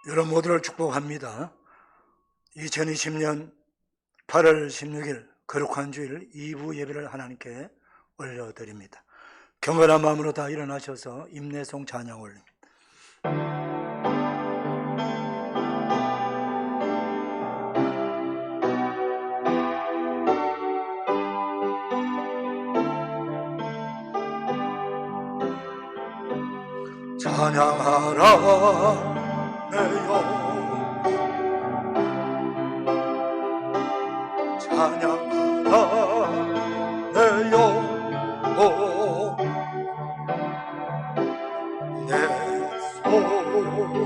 여러분 모두를 축복합니다. 2020년 8월 16일 거룩한 주일 2부 예배를 하나님께 올려드립니다. 경건한 마음으로 다 일어나셔서 임내송 찬양 올립니다. 찬양하라 내 영혼, 찬양하라 내 영혼, 내 소리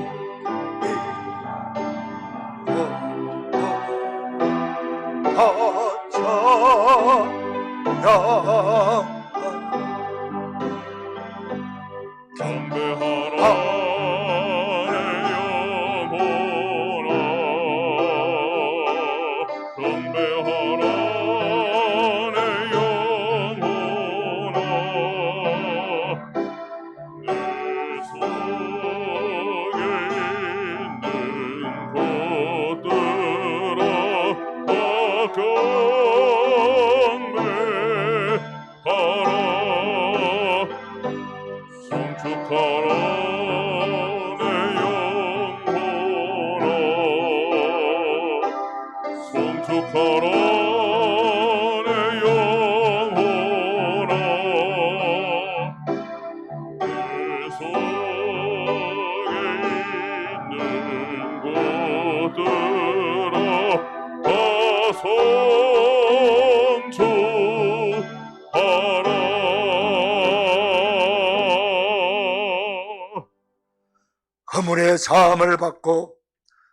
다 찬양 경배하라 내 영혼아, 경배하라 내 영혼아, 내 속에 있는 것들아 다 경배하라. 송축하라 내 영혼아, 송축하라 내 영혼아, 내 속에 있는 것들아 다 송축하라. 허물의 사함을 받고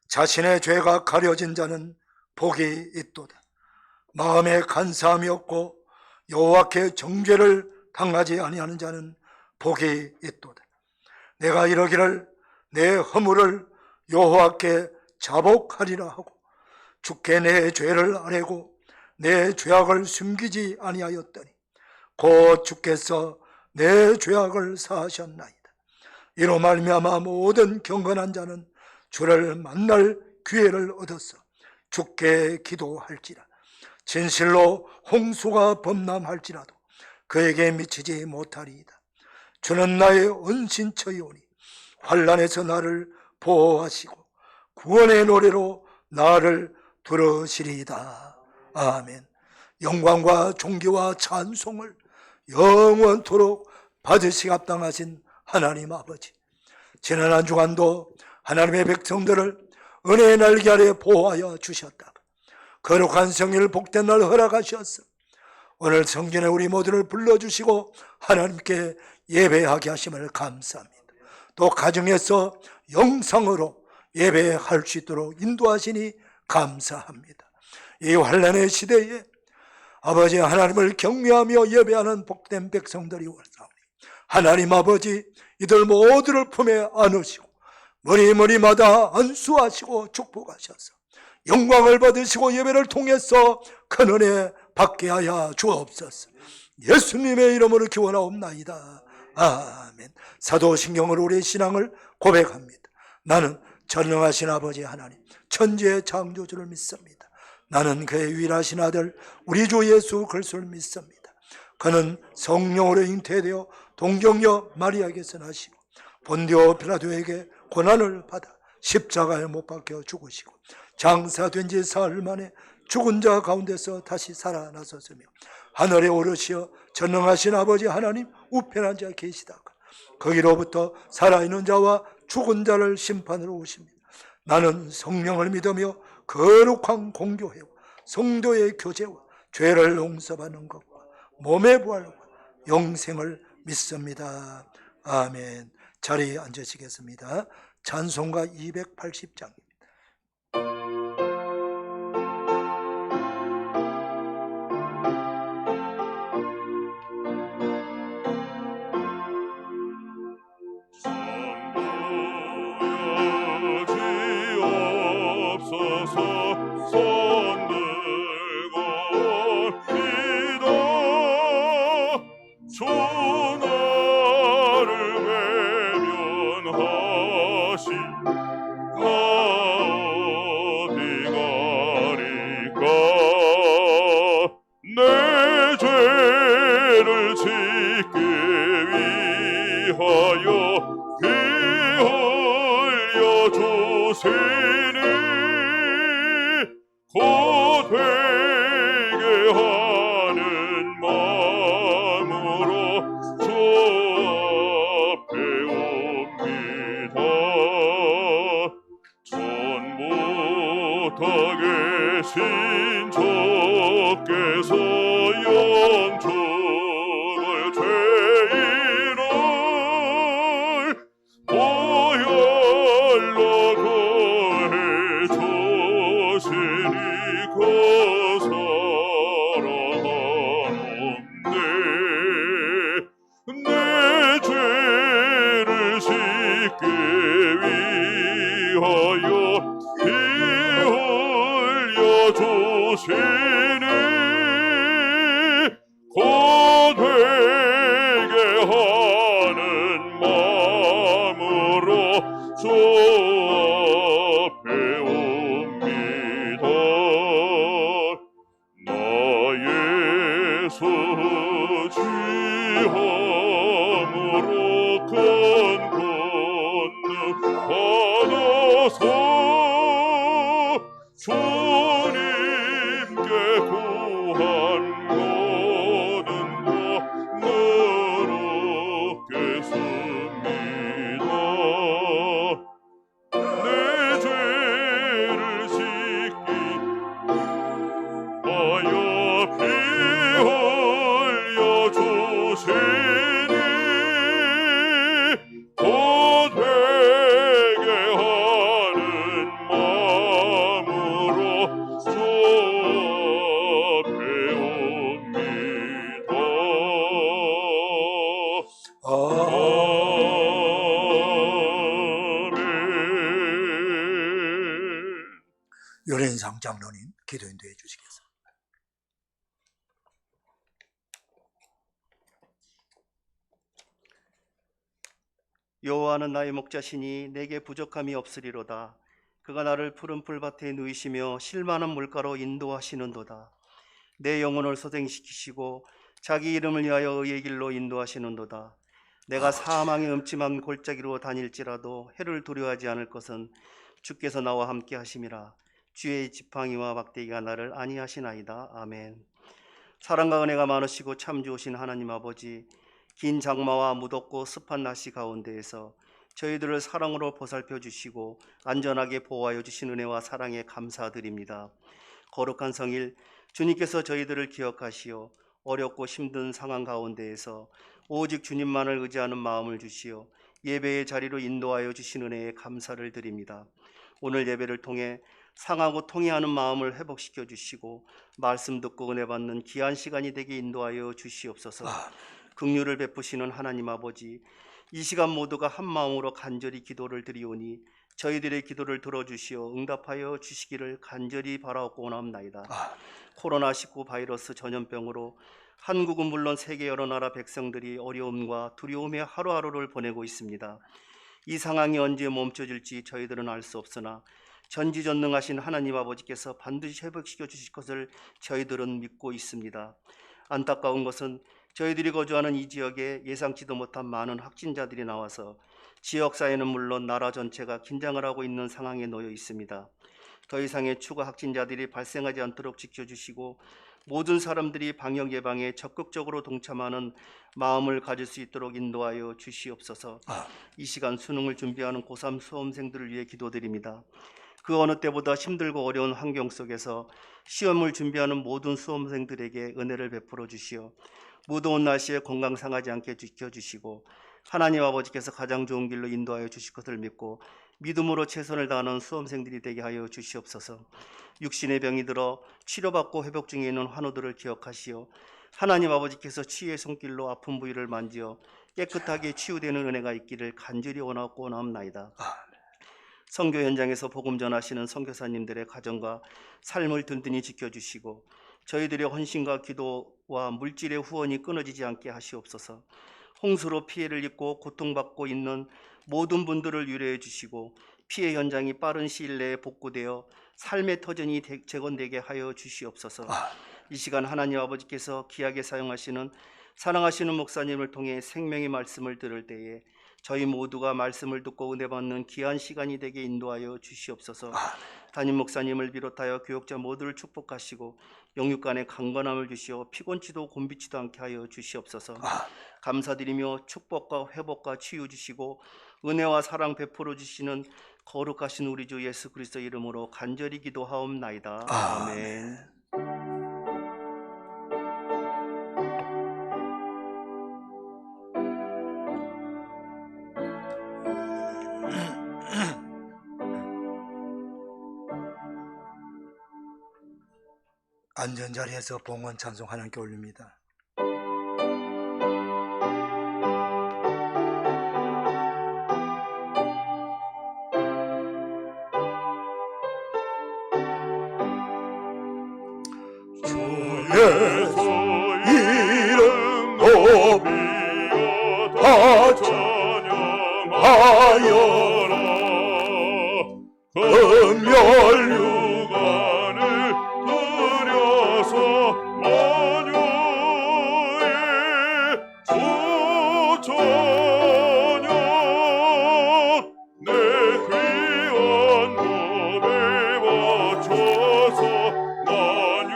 자신의 죄가 가려진 자는 복이 있도다. 마음에 간사함이 없고 여호와께 정죄를 당하지 아니하는 자는 복이 있도다. 내가 이러기를 내 허물을 여호와께 자복하리라 하고 주께 내 죄를 아뢰고 내 죄악을 숨기지 아니하였더니 곧 주께서 내 죄악을 사하셨나이다. 이로 말미암아 모든 경건한 자는 주를 만날 기회를 얻어서 주께 기도할지라. 진실로 홍수가 범람할지라도 그에게 미치지 못하리이다. 주는 나의 은신처이오니 환난에서 나를 보호하시고 구원의 노래로 나를 들으시리이다. 아멘. 영광과 존귀와 찬송을 영원토록 받으시기 합당하신 하나님 아버지, 지난 한 주간도 하나님의 백성들을 은혜의 날개 아래 보호하여 주셨다가 거룩한 성일 복된 날 허락하셨어 오늘 성전에 우리 모두를 불러주시고 하나님께 예배하게 하심을 감사합니다. 또 가정에서 영상으로 예배할 수 있도록 인도하시니 감사합니다. 이 환난의 시대에 아버지 하나님을 경외하며 예배하는 복된 백성들이 왔사오니 하나님 아버지 이들 모두를 품에 안으시고 머리마다 안수하시고 축복하셔서 영광을 받으시고 예배를 통해서 큰 은혜 받게 하여 주옵소서. 예수님의 이름으로 기원하옵나이다. 아멘. 사도신경으로 우리의 신앙을 고백합니다. 나는 전능하신 아버지 하나님 천지의 창조주를 믿습니다. 나는 그의 유일하신 아들 우리 주 예수 그리스도를 믿습니다. 그는 성령으로 잉태되어 동정녀 마리아에게서 나시고 본디오 빌라도에게 고난을 받아 십자가에 못 박혀 죽으시고 장사된 지 사흘 만에 죽은 자 가운데서 다시 살아나셨으며 하늘에 오르시어 전능하신 아버지 하나님 우편에 앉아 계시다가 거기로부터 살아있는 자와 죽은 자를 심판으로 오십니다. 나는 성령을 믿으며 거룩한 공교회와 성도의 교제와 죄를 용서받는 것과 몸의 부활과 영생을 믿습니다. 아멘. 자리에 앉으시겠습니다. 찬송가 280장입니다. 나 어디 가리까 내 죄를 짓기 위하여 피 흘려 주시니 곧 회개 하는 마음으로 주 앞에 옵니다. 전부터 계신 주께서 영축을 죄인을 보혈로 구해 주시니 그 사랑하는데 내 죄를 씻기 위하여 피 흘려 주시니 곧 회개하는 마음으로 주 앞에 옵니다. 나 예수 지함으로 큰 권능 받아서 주님께 구한 모든 것 누르겠습니다. 내 죄를 씻기 하여 피 흘려 주시니 곧 회개하는 마음으로 주 앞에 옵니다. 아멘. 유린상 장로님 기도 인도해 주시겠습니다. 여호와는 나의 목자시니 내게 부족함이 없으리로다. 그가 나를 푸른 풀밭에 누이시며 실만한 물가로 인도하시는도다. 내 영혼을 소생시키시고 자기 이름을 위하여 의의 길로 인도하시는도다. 내가 사망의 음침한 골짜기로 다닐지라도 해를 두려워하지 않을 것은 주께서 나와 함께 하심이라. 주의 지팡이와 막대기가 나를 안위하시나이다. 아멘. 사랑과 은혜가 많으시고 참 좋으신 하나님 아버지, 긴 장마와 무덥고 습한 날씨 가운데에서 저희들을 사랑으로 보살펴 주시고 안전하게 보호하여 주신 은혜와 사랑에 감사드립니다. 거룩한 성일, 주님께서 저희들을 기억하시어 어렵고 힘든 상황 가운데에서 오직 주님만을 의지하는 마음을 주시어 예배의 자리로 인도하여 주신 은혜에 감사를 드립니다. 오늘 예배를 통해 상하고 통회하는 마음을 회복시켜 주시고 말씀 듣고 은혜 받는 귀한 시간이 되게 인도하여 주시옵소서. 긍휼을 베푸시는 하나님 아버지, 이 시간 모두가 한 마음으로 간절히 기도를 드리오니 저희들의 기도를 들어주시어 응답하여 주시기를 간절히 바라옵고 원합나이다. 코로나19 바이러스 전염병으로 한국은 물론 세계 여러 나라 백성들이 어려움과 두려움의 하루하루를 보내고 있습니다. 이 상황이 언제 멈춰질지 저희들은 알 수 없으나 전지전능하신 하나님 아버지께서 반드시 회복시켜 주실 것을 저희들은 믿고 있습니다. 안타까운 것은 저희들이 거주하는 이 지역에 예상치도 못한 많은 확진자들이 나와서 지역사회는 물론 나라 전체가 긴장을 하고 있는 상황에 놓여 있습니다. 더 이상의 추가 확진자들이 발생하지 않도록 지켜주시고 모든 사람들이 방역 예방에 적극적으로 동참하는 마음을 가질 수 있도록 인도하여 주시옵소서. 이 시간 수능을 준비하는 고3 수험생들을 위해 기도드립니다. 그 어느 때보다 힘들고 어려운 환경 속에서 시험을 준비하는 모든 수험생들에게 은혜를 베풀어 주시어 무더운 날씨에 건강 상하지 않게 지켜주시고 하나님 아버지께서 가장 좋은 길로 인도하여 주실 것을 믿고 믿음으로 최선을 다하는 수험생들이 되게 하여 주시옵소서. 육신의 병이 들어 치료받고 회복 중에 있는 환우들을 기억하시어 하나님 아버지께서 치유의 손길로 아픈 부위를 만지어 깨끗하게 치유되는 은혜가 있기를 간절히 원하고 원합나이다. 선교 현장에서 복음 전하시는 선교사님들의 가정과 삶을 든든히 지켜주시고 저희들의 헌신과 기도와 물질의 후원이 끊어지지 않게 하시옵소서. 홍수로 피해를 입고 고통받고 있는 모든 분들을 위로해 주시고 피해 현장이 빠른 시일 내에 복구되어 삶의 터전이 재건되게 하여 주시옵소서. 이 시간 하나님 아버지께서 귀하게 사용하시는 사랑하시는 목사님을 통해 생명의 말씀을 들을 때에 저희 모두가 말씀을 듣고 은혜 받는 귀한 시간이 되게 인도하여 주시옵소서. 담임 목사님을 비롯하여 교역자 모두를 축복하시고 영육간의 강건함을 주시어 피곤치도 곤비치도 않게 하여 주시옵소서. 감사드리며 축복과 회복과 치유 주시고 은혜와 사랑 베풀어 주시는 거룩하신 우리 주 예수 그리스도 이름으로 간절히 기도하옵나이다. 아멘. 앉은 자리에서 봉헌 찬송 하나님께 올립니다. 주의 이름 높이어 다 찬양하여라. 금멸육안을 들여서 만유의 주찬양 내 귀한 몸에 바쳐서 만유의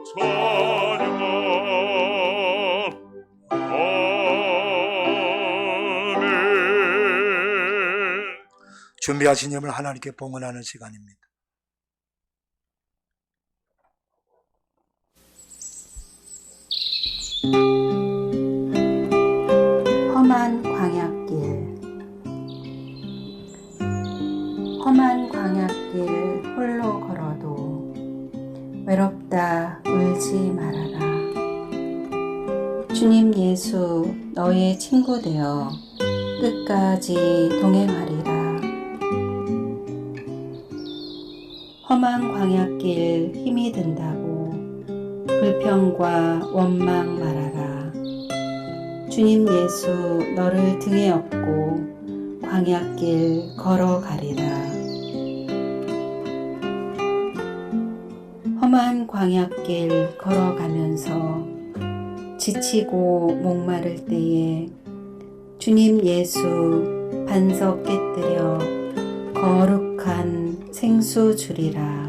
주찬양. 준비하신 예물 하나님께 봉헌하는 시간입니다. 험한 광야길, 험한 광야길 홀로 걸어도 외롭다 울지 말아라. 주님 예수 너의 친구 되어 끝까지 동행하리라. 험한 광야길 힘이 든다고 불평과 원망 말아라. 주님 예수 너를 등에 업고 광야길 걸어가리라. 험한 광야길 걸어가면서 지치고 목마를 때에 주님 예수 반석 깨뜨려 거룩한 생수 주리라.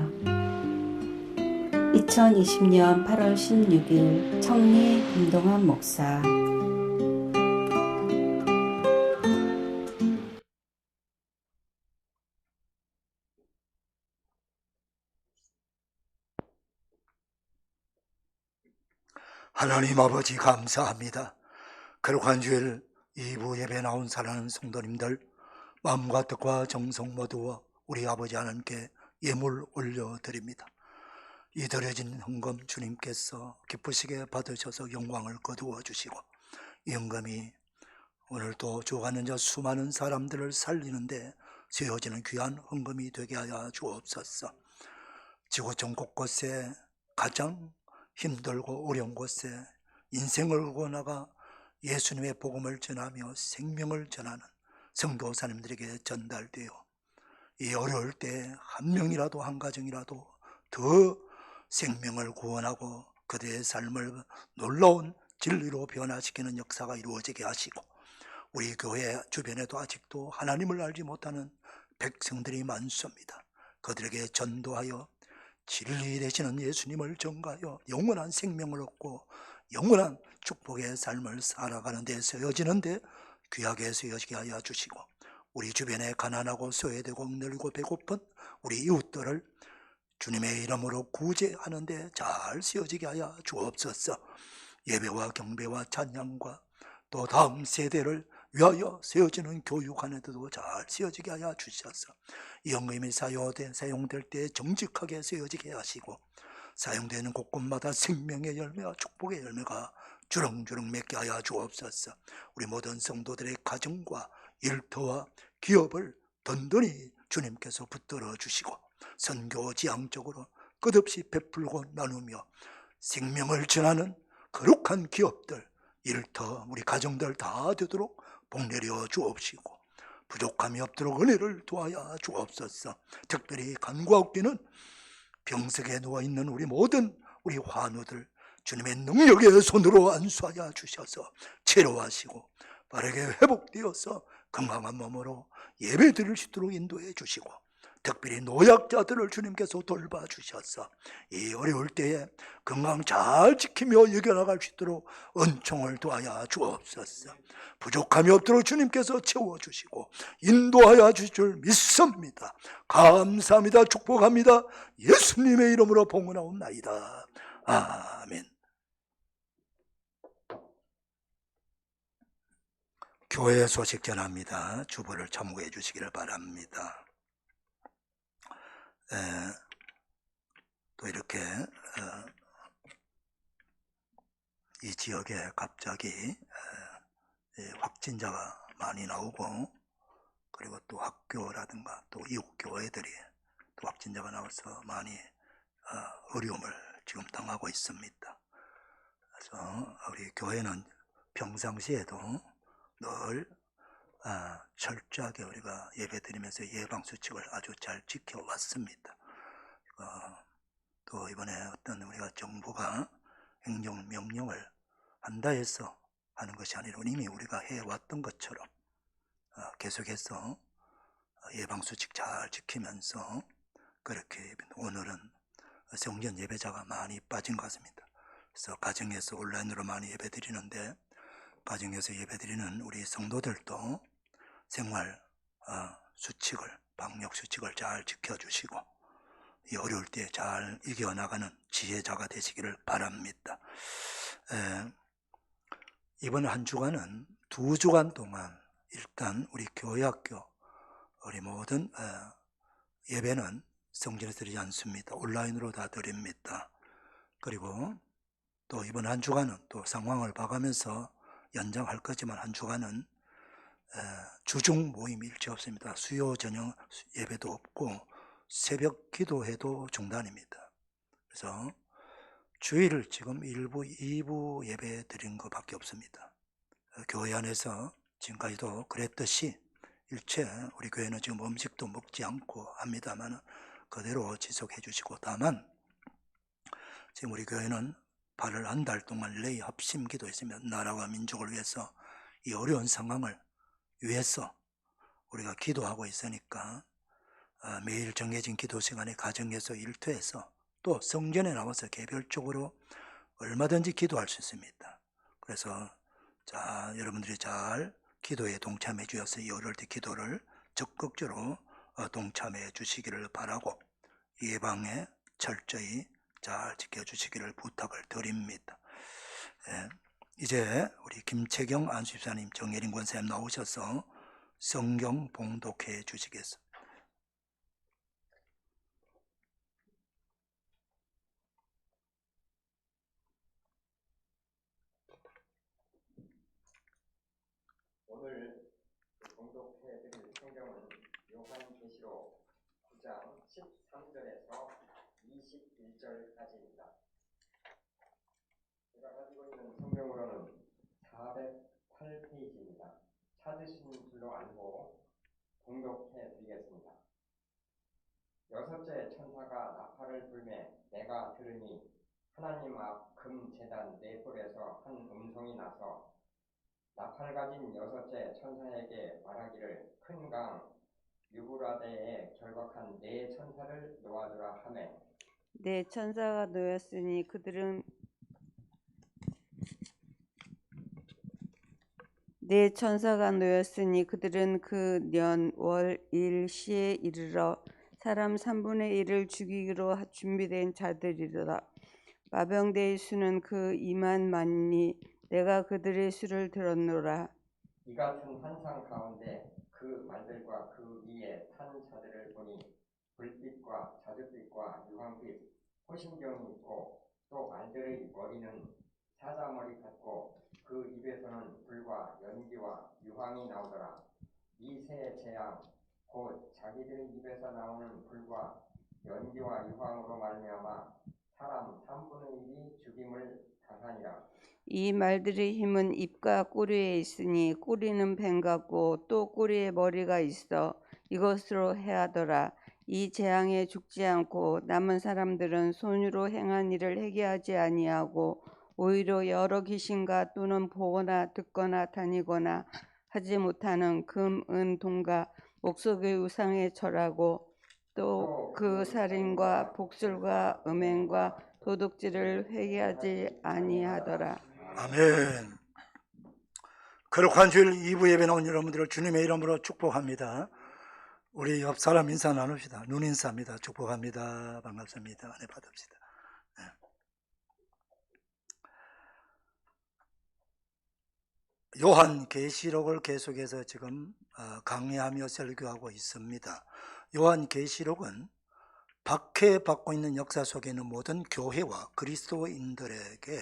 2020년 8월 16일 청리 김동환 목사. 하나님 아버지 감사합니다. 거룩한 주일 2부 예배 나온 사랑하는 성도님들 마음과 뜻과 정성 모두와 우리 아버지 하나님께 예물 올려드립니다. 이 드려진 헌금 주님께서 기쁘시게 받으셔서 영광을 거두어 주시고 이 헌금이 오늘도 죽어가는 자 수많은 사람들을 살리는데 쓰여지는 귀한 헌금이 되게 하여 주옵소서. 지구촌 곳곳에 가장 힘들고 어려운 곳에 인생을 걸고 나가 예수님의 복음을 전하며 생명을 전하는 성도사님들에게 전달되어 이 어려울 때 한 명이라도 한 가정이라도 더 생명을 구원하고 그들의 삶을 놀라운 진리로 변화시키는 역사가 이루어지게 하시고 우리 교회 주변에도 아직도 하나님을 알지 못하는 백성들이 많습니다. 그들에게 전도하여 진리 되시는 예수님을 전가하여 영원한 생명을 얻고 영원한 축복의 삶을 살아가는 데 쓰여지는데 귀하게 쓰여지게 하여 주시고 우리 주변에 가난하고 소외되고 억눌리고 배고픈 우리 이웃들을 주님의 이름으로 구제하는 데 잘 쓰여지게 하여 주옵소서. 예배와 경배와 찬양과 또 다음 세대를 위하여 세워지는 교육 안에도 잘 쓰여지게 하여 주셔서 이 헌금이 사용될 때 정직하게 쓰여지게 하시고 사용되는 곳곳마다 생명의 열매와 축복의 열매가 주렁주렁 맺게 하여 주옵소서. 우리 모든 성도들의 가정과 일터와 기업을 든든히 주님께서 붙들어 주시고 선교 지향적으로 끝없이 베풀고 나누며 생명을 전하는 거룩한 기업들, 일터, 우리 가정들 다 되도록 복내려 주옵시고 부족함이 없도록 은혜를 도하여 주옵소서. 특별히 간구하옵기는 병석에 누워있는 우리 모든 우리 환우들 주님의 능력의 손으로 안수하여 주셔서 치료하시고 빠르게 회복되어서 건강한 몸으로 예배 드릴 수 있도록 인도해 주시고 특별히 노약자들을 주님께서 돌봐주셔서 이 어려울 때에 건강 잘 지키며 이겨나갈 수 있도록 은총을 도하여 주옵소서. 부족함이 없도록 주님께서 채워주시고 인도하여 주실 줄 믿습니다. 감사합니다. 축복합니다. 예수님의 이름으로 봉헌하옵나이다. 아멘. 교회 소식 전합니다. 주보를 참고해 주시기를 바랍니다. 또 이렇게 이 지역에 갑자기 확진자가 많이 나오고 그리고 또 학교라든가 또 이웃 교회들이 또 확진자가 나와서 많이 어려움을 지금 당하고 있습니다. 그래서 우리 교회는 평상시에도 늘 철저하게 우리가 예배드리면서 예방수칙을 아주 잘 지켜왔습니다. 또 이번에 어떤 우리가 정부가 행정명령을 한다 해서 하는 것이 아니라 이미 우리가 해왔던 것처럼 계속해서 예방수칙 잘 지키면서 그렇게 오늘은 성전 예배자가 많이 빠진 것 같습니다. 그래서 가정에서 온라인으로 많이 예배드리는데 가정에서 예배드리는 우리 성도들도 생활 수칙을 방역 수칙을 잘 지켜주시고 이 어려울 때 잘 이겨나가는 지혜자가 되시기를 바랍니다. 이번 한 주간은 2주간 동안 일단 우리 교회학교 우리 모든 예배는 성전에서 드리지 않습니다. 온라인으로 다 드립니다. 그리고 또 이번 한 주간은 또 상황을 봐가면서 연장할 거지만 한 주간은 주중 모임 일체 없습니다. 수요 저녁 예배도 없고 새벽 기도회도 중단입니다. 그래서 주일을 지금 1부, 2부 예배 드린 것밖에 없습니다. 교회 안에서 지금까지도 그랬듯이 일체 우리 교회는 지금 음식도 먹지 않고 합니다만 그대로 지속해 주시고 다만 지금 우리 교회는 8월 한 달 동안 레이 합심 기도했으며 나라와 민족을 위해서 이 어려운 상황을 위해서 우리가 기도하고 있으니까 매일 정해진 기도 시간에 가정에서 일터에서 또 성전에 나와서 개별적으로 얼마든지 기도할 수 있습니다. 그래서 자 여러분들이 잘 기도에 동참해 주셔서 이 어려울 때 기도를 적극적으로 동참해 주시기를 바라고 예방에 철저히 잘 지켜주시기를 부탁을 드립니다. 이제 우리 김채경 안수집사님, 정예린 권사님 나오셔서 성경 봉독해 주시겠습니다. 오늘 봉독해드릴 성경은 요한계시록 9장 13절에서 21절까지입니다. 제가 가지고 있는 성경으로는 408페이지입니다. 찾으신 줄로 알고 봉독해드리겠습니다. 여섯째 천사가 나팔을 불매 내가 들으니 하나님 앞 금제단 네 뿔에서 한 음성이 나서 나팔 가진 여섯째 천사에게 말하기를 큰 강 유브라데에 결박한 네 천사를 놓아주라 하매 네 천사가 놓였으니 그들은 그 년 월 일 시에 이르러 사람 3분의 1을 죽이기로 준비된 자들이로다. 마병대의 수는 그 2만만이니 내가 그들의 수를 들었노라. 이 같은 환상 가운데 그 말들과 그 위에 탄 자들을 보니 불빛과 자줏빛과 유황빛 호심경이 있고 또 말들의 머리는 사자머리 같고 그 입에서는 불과 연기와 유황이 나오더라. 이 세 재앙 곧 자기들의 입에서 나오는 불과 연기와 유황으로 말미암아 사람 3분의 1이 죽임을 당하니라. 이 말들의 힘은 입과 꼬리에 있으니 꼬리는 뱀 같고 또 꼬리에 머리가 있어 이것으로 해하더라. 이 재앙에 죽지 않고 남은 사람들은 손으로 행한 일을 회개하지 아니하고 오히려 여러 귀신과 또는 보거나 듣거나 다니거나 하지 못하는 금, 은, 동과 목석의 우상에 절하고 또 그 살인과 복술과 음행과 도둑질을 회개하지 아니하더라. 아멘. 거룩한 주일 2부 예배 나온 여러분들을 주님의 이름으로 축복합니다. 우리 옆 사람 인사 나눕시다. 눈 인사입니다. 축복합니다. 반갑습니다. 은혜 받읍시다. 요한계시록을 계속해서 지금 강의하며 설교하고 있습니다. 요한계시록은 박해받고 있는 역사 속에 있는 모든 교회와 그리스도인들에게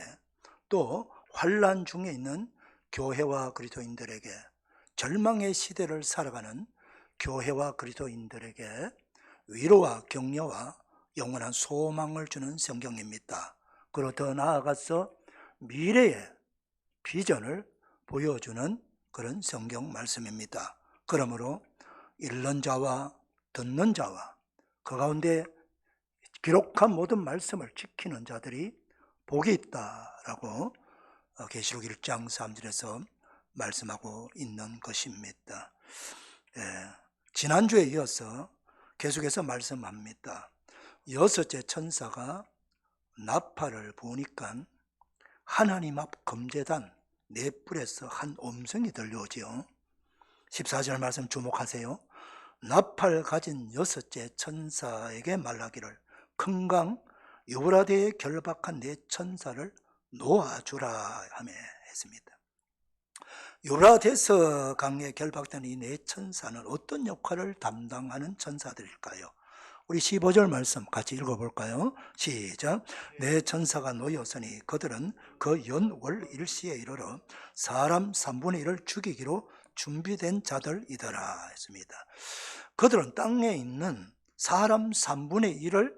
또 환난 중에 있는 교회와 그리스도인들에게 절망의 시대를 살아가는 교회와 그리스도인들에게 위로와 격려와 영원한 소망을 주는 성경입니다. 그리고 더 나아가서 미래의 비전을 보여주는 그런 성경 말씀입니다. 그러므로 읽는 자와 듣는 자와 그 가운데 기록한 모든 말씀을 지키는 자들이 복이 있다라고 계시록 1장 3절에서 말씀하고 있는 것입니다. 지난주에 이어서 계속해서 말씀합니다. 여섯째 천사가 나팔을 부으니까 하나님 앞 금제단 네 뿔에서 한 음성이 들려오지요. 14절 말씀 주목하세요. 나팔 가진 여섯째 천사에게 말하기를 큰 강 유브라데에 결박한 네 천사를 놓아주라 하며 했습니다. 유브라데스 강에 결박된 이 네 천사는 어떤 역할을 담당하는 천사들일까요? 우리 15절 말씀 같이 읽어볼까요? 시작. 네 천사가 놓였으니 그들은 그 연월 일시에 이르러 사람 3분의 1을 죽이기로 준비된 자들이더라 했습니다. 그들은 땅에 있는 사람 3분의 1을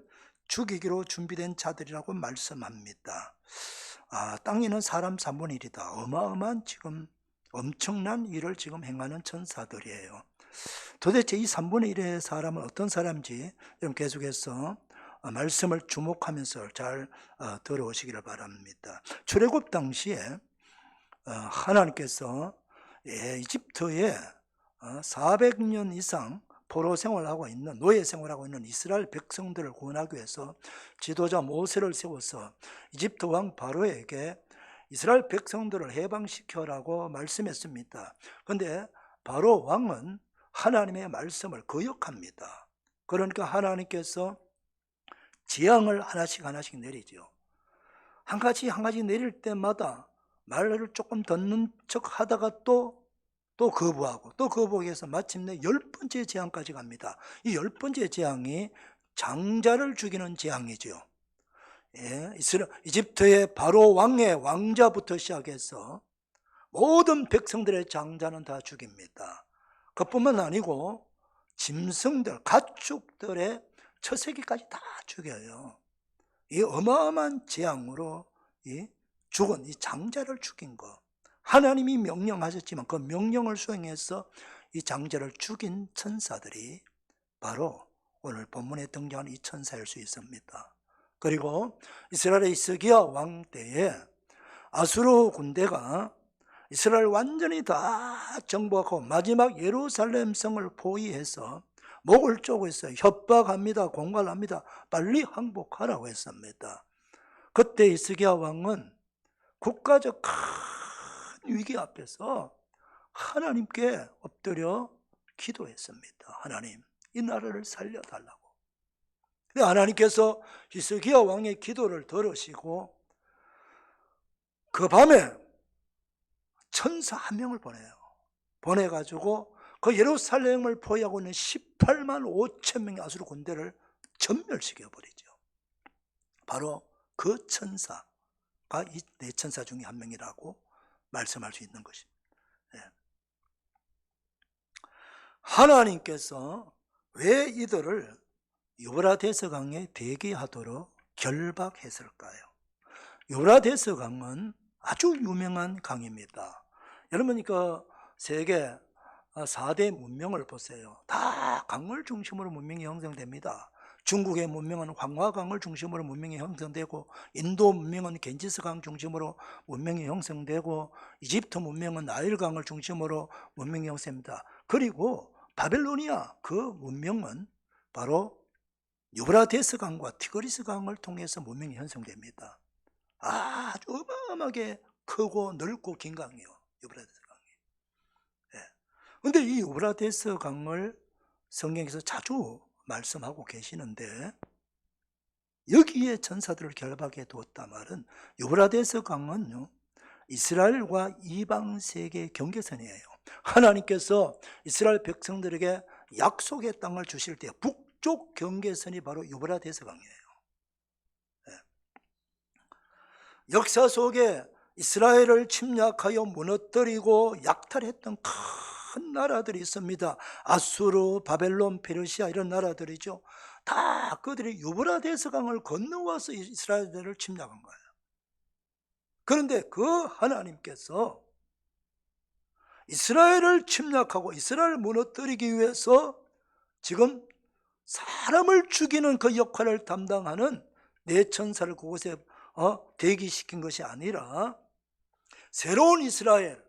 죽이기로 준비된 자들이라고 말씀합니다. 땅에 있는 사람 3분의 1이다. 어마어마한 지금 엄청난 일을 지금 행하는 천사들이에요. 도대체 이 3분의 1의 사람은 어떤 사람인지 좀 계속해서 말씀을 주목하면서 잘 들어오시기를 바랍니다. 출애굽 당시에 하나님께서 이집트에 400년 이상 포로 생활하고 있는 노예 생활하고 있는 이스라엘 백성들을 구원하기 위해서 지도자 모세를 세워서 이집트 왕 바로에게 이스라엘 백성들을 해방시켜라고 말씀했습니다. 그런데 바로 왕은 하나님의 말씀을 거역합니다. 그러니까 하나님께서 재앙을 하나씩 내리죠. 한 가지 내릴 때마다 말을 조금 듣는 척 하다가 또 거부하고 또 거부하기 위해서 마침내 10번째 재앙까지 갑니다. 이 10번째 재앙이 장자를 죽이는 재앙이죠. 이집트의 바로 왕의 왕자부터 시작해서 모든 백성들의 장자는 다 죽입니다. 그뿐만 아니고 짐승들, 가축들의 처새끼까지 다 죽여요. 이 어마어마한 재앙으로 죽은 이 장자를 죽인 것, 하나님이 명령하셨지만 그 명령을 수행해서 이 장자를 죽인 천사들이 바로 오늘 본문에 등장하는 이 천사일 수 있습니다. 그리고 이스라엘의 히스기야 왕 때에 아수르 군대가 이스라엘 완전히 다 정복하고 마지막 예루살렘 성을 포위해서 목을 쪼개서 협박합니다. 공갈합니다. 빨리 항복하라고 했습니다. 그때 히스기야 왕은 국가적 큰 위기 앞에서 하나님께 엎드려 기도했습니다. 하나님, 이 나라를 살려달라고. 근데 하나님께서 히스기야 왕의 기도를 들으시고 그 밤에 천사 한 명을 보내가지고 그 예루살렘을 포위하고 있는 18만 5천 명의 아수르 군대를 전멸시켜버리죠. 바로 그 천사가 이 네 천사 중에 한 명이라고 말씀할 수 있는 것입니다. 하나님께서 왜 이들을 유브라데스 강에 대기하도록 결박했을까요? 유브라데스 강은 아주 유명한 강입니다. 여러분 그 세계 4대 문명을 보세요. 다 강을 중심으로 문명이 형성됩니다. 중국의 문명은 황화강을 중심으로 문명이 형성되고, 인도 문명은 겐지스강 중심으로 문명이 형성되고, 이집트 문명은 나일강을 중심으로 문명이 형성됩니다. 그리고 바벨로니아 그 문명은 바로 유브라데스 강과 티그리스 강을 통해서 문명이 형성됩니다. 아주 어마어마하게 크고 넓고 긴 강이요, 유브라데스 강이. 그런데 이 유브라데스 강을 성경에서 자주 말씀하고 계시는데, 여기에 전사들을 결박해 두었다 말은, 유브라데스 강은요, 이스라엘과 이방 세계의 경계선이에요. 하나님께서 이스라엘 백성들에게 약속의 땅을 주실 때 북쪽 경계선이 바로 유브라데스 강이에요. 역사 속에 이스라엘을 침략하여 무너뜨리고 약탈했던 큰 나라들이 있습니다. 아수르, 바벨론, 페르시아 이런 나라들이죠. 다 그들이 유브라데스 강을 건너와서 이스라엘을 침략한 거예요. 그런데 그 하나님께서 이스라엘을 침략하고 이스라엘을 무너뜨리기 위해서 지금 사람을 죽이는 그 역할을 담당하는 네 천사를 그곳에 대기시킨 것이 아니라, 새로운 이스라엘,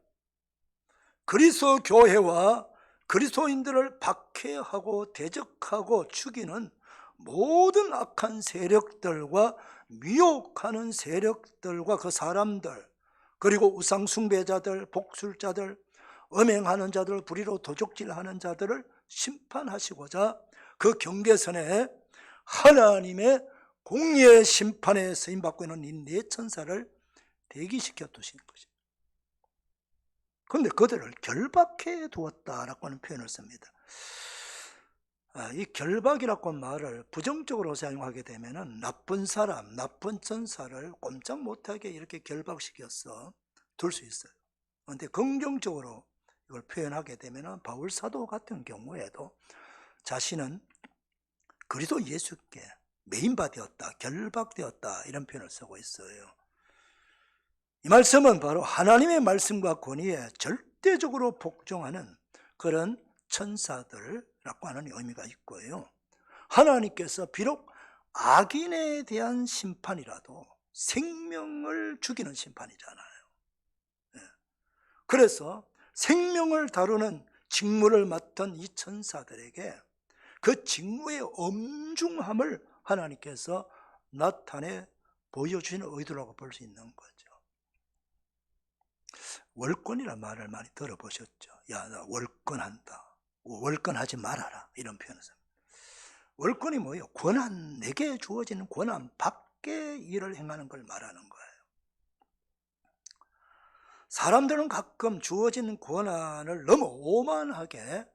그리스도 교회와 그리스도인들을 박해하고 대적하고 죽이는 모든 악한 세력들과 미혹하는 세력들과 그 사람들, 그리고 우상숭배자들, 복술자들, 음행하는 자들, 불의로 도적질하는 자들을 심판하시고자 그 경계선에 하나님의 공의의 심판에 쓰임받고 있는 이 네 천사를 대기시켜 두시는 것입니다. 그런데 그들을 결박해 두었다라고 하는 표현을 씁니다. 이 결박이라고 하는 말을 부정적으로 사용하게 되면 나쁜 사람, 나쁜 천사를 꼼짝 못하게 이렇게 결박시켜서 둘 수 있어요. 그런데 긍정적으로 이걸 표현하게 되면 바울 사도 같은 경우에도 자신은 그리스도 예수께 매인바되었다, 결박되었다 이런 표현을 쓰고 있어요. 이 말씀은 바로 하나님의 말씀과 권위에 절대적으로 복종하는 그런 천사들이라고 하는 의미가 있고요. 하나님께서 비록 악인에 대한 심판이라도 생명을 죽이는 심판이잖아요. 그래서 생명을 다루는 직무를 맡은 이 천사들에게 그 직무의 엄중함을 하나님께서 나타내 보여주시는 의도라고 볼 수 있는 거죠. 월권이라는 말을 많이 들어보셨죠. 야, 나 월권한다, 월권하지 말아라 이런 표현을 씁니다. 월권이 뭐예요? 권한, 내게 주어지는 권한 밖의 일을 행하는 걸 말하는 거예요. 사람들은 가끔 주어지는 권한을 너무 오만하게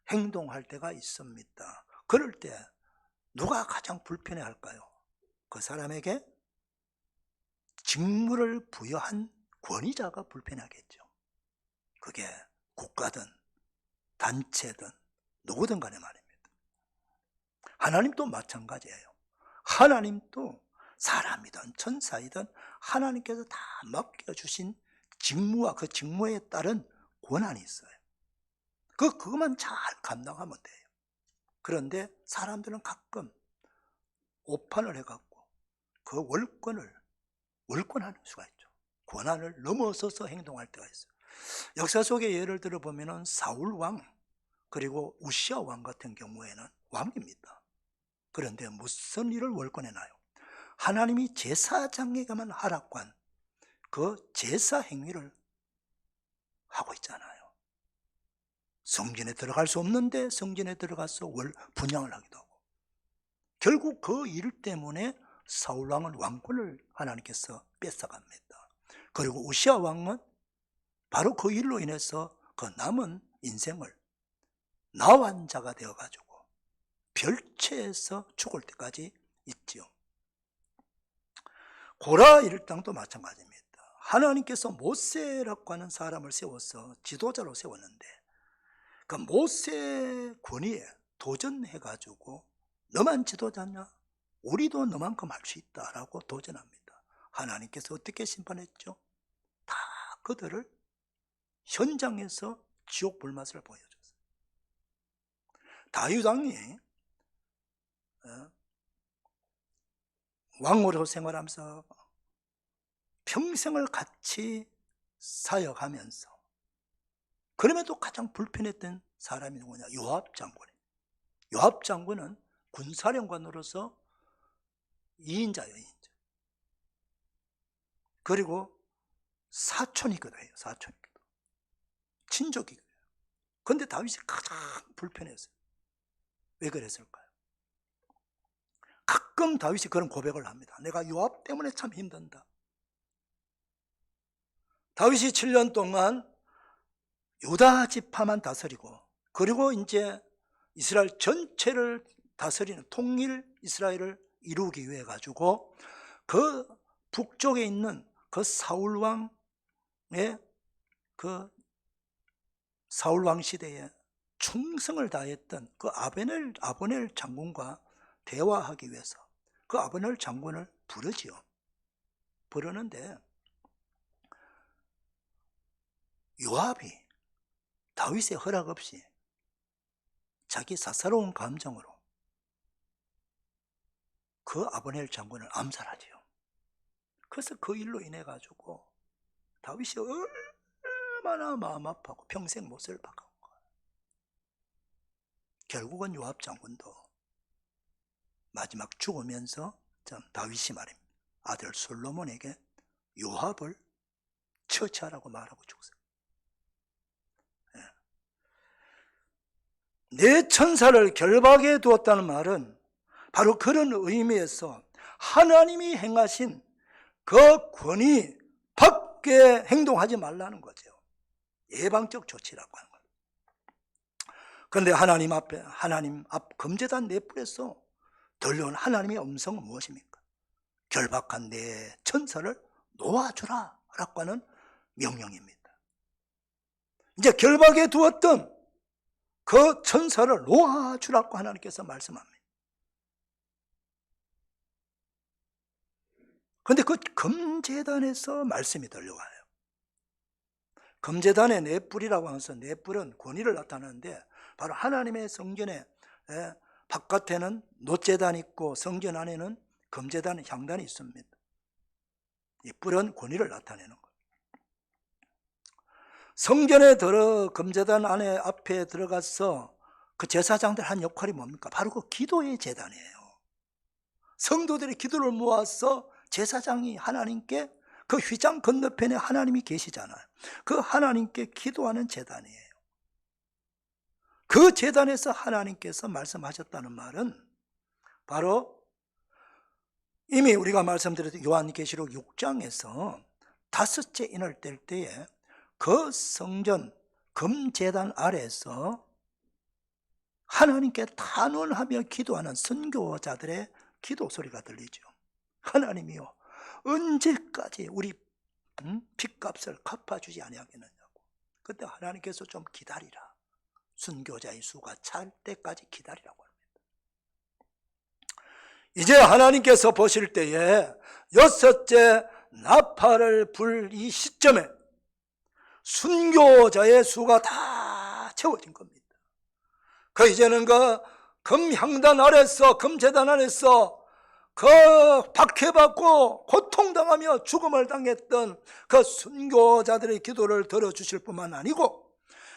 행동할 때가 있습니다. 그럴 때 누가 가장 불편해할까요? 그 사람에게 직무를 부여한 권위자가 불편하겠죠. 그게 국가든 단체든 누구든 간에 말입니다. 하나님도 마찬가지예요. 하나님도 사람이든 천사이든 하나님께서 다 맡겨주신 직무와 그 직무에 따른 권한이 있어요. 그것만 잘 감당하면 돼요. 그런데 사람들은 가끔 오판을 해갖고 그 월권하는 수가 있죠. 권한을 넘어서서 행동할 때가 있어요. 역사 속에 예를 들어 보면은 사울 왕, 그리고 우시아 왕 같은 경우에는 왕입니다. 그런데 무슨 일을 월권해놔요? 하나님이 제사장에게만 하라고 한 그 제사 행위를 하고 있잖아요. 성전에 들어갈 수 없는데 성전에 들어가서 분향을 하기도 하고, 결국 그 일 때문에 사울 왕은 왕권을 하나님께서 뺏어갑니다. 그리고 우시아 왕은 바로 그 일로 인해서 그 남은 인생을 나환자가 되어가지고 별채에서 죽을 때까지 있지요. 고라 일당도 마찬가지입니다. 하나님께서 모세라고 하는 사람을 세워서 지도자로 세웠는데 그 모세 권위에 도전해가지고 너만 지도자냐? 우리도 너만큼 할 수 있다라고 도전합니다. 하나님께서 어떻게 심판했죠? 그들을 현장에서 지옥 불맛을 보여줬어요. 다윗 왕이 왕으로 생활하면서 평생을 같이 사역하면서 그럼에도 가장 불편했던 사람이 누구냐? 요압 장군이에요. 요압 장군은 군사령관으로서 2인자예요. 2인자. 그리고 사촌이기도 해요. 사촌이기도. 친족이기도 해요. 그런데 다윗이 가장 불편했어요. 왜 그랬을까요? 가끔 다윗이 그런 고백을 합니다. 내가 요압 때문에 참 힘든다. 다윗이 7년 동안 유다 지파만 다스리고 그리고 이제 이스라엘 전체를 다스리는 통일 이스라엘을 이루기 위해 가지고 그 북쪽에 있는 그 사울 왕 시대에 충성을 다했던 그 아브넬 장군과 대화하기 위해서 그 아브넬 장군을 부르지요. 부르는데 요압이 다윗의 허락 없이 자기 사사로운 감정으로 그 아브넬 장군을 암살하지요. 그래서 그 일로 인해 가지고 다윗이 얼마나 마음 아파하고 평생 못을 박은 거예요. 결국은 요압 장군도 마지막 죽으면서 다윗이 말입니다. 아들 솔로몬에게 요압을 처치하라고 말하고 죽었어요. 내 천사를 결박해 두었다는 말은 바로 그런 의미에서 하나님이 행하신 그 권위 밖에 행동하지 말라는 거죠. 예방적 조치라고 하는 거예요. 그런데 하나님 앞 금제단 넷불에서 들려온 하나님의 음성은 무엇입니까? 결박한 내 천사를 놓아주라 라고 하는 명령입니다. 이제 결박해 두었던 그 천사를 놓아주라고 하나님께서 말씀합니다. 그런데 그 금제단에서 말씀이 들려와요. 금제단의 넷불이라고 하면서 넷불은 권위를 나타내는데 바로 하나님의 성전에 바깥에는 놋제단이 있고 성전 안에는 금제단 향단이 있습니다. 이 뿔은 권위를 나타내는 거예요. 성전에 금제단 안에 앞에 들어가서 그 제사장들 한 역할이 뭡니까? 바로 그 기도의 제단이에요. 성도들이 기도를 모아서 제사장이 하나님께 그 휘장 건너편에 하나님이 계시잖아요. 그 하나님께 기도하는 제단이에요. 그 제단에서 하나님께서 말씀하셨다는 말은 바로 이미 우리가 말씀드렸던 요한계시록 6장에서 5째 인을 뗄 때에 그 성전 금제단 아래에서 하나님께 탄원하며 기도하는 선교자들의 기도 소리가 들리죠. 하나님이요, 언제까지 우리 핏값을 갚아주지 아니하겠느냐고. 그때 하나님께서 좀 기다리라. 순교자의 수가 찰 때까지 기다리라고 합니다. 이제 하나님께서 보실 때에 6째 나팔을 불 이 시점에 순교자의 수가 다 채워진 겁니다. 그 이제는 그 금향단 아래서 금제단 아래서 그 박해받고 고통당하며 죽음을 당했던 그 순교자들의 기도를 들어주실 뿐만 아니고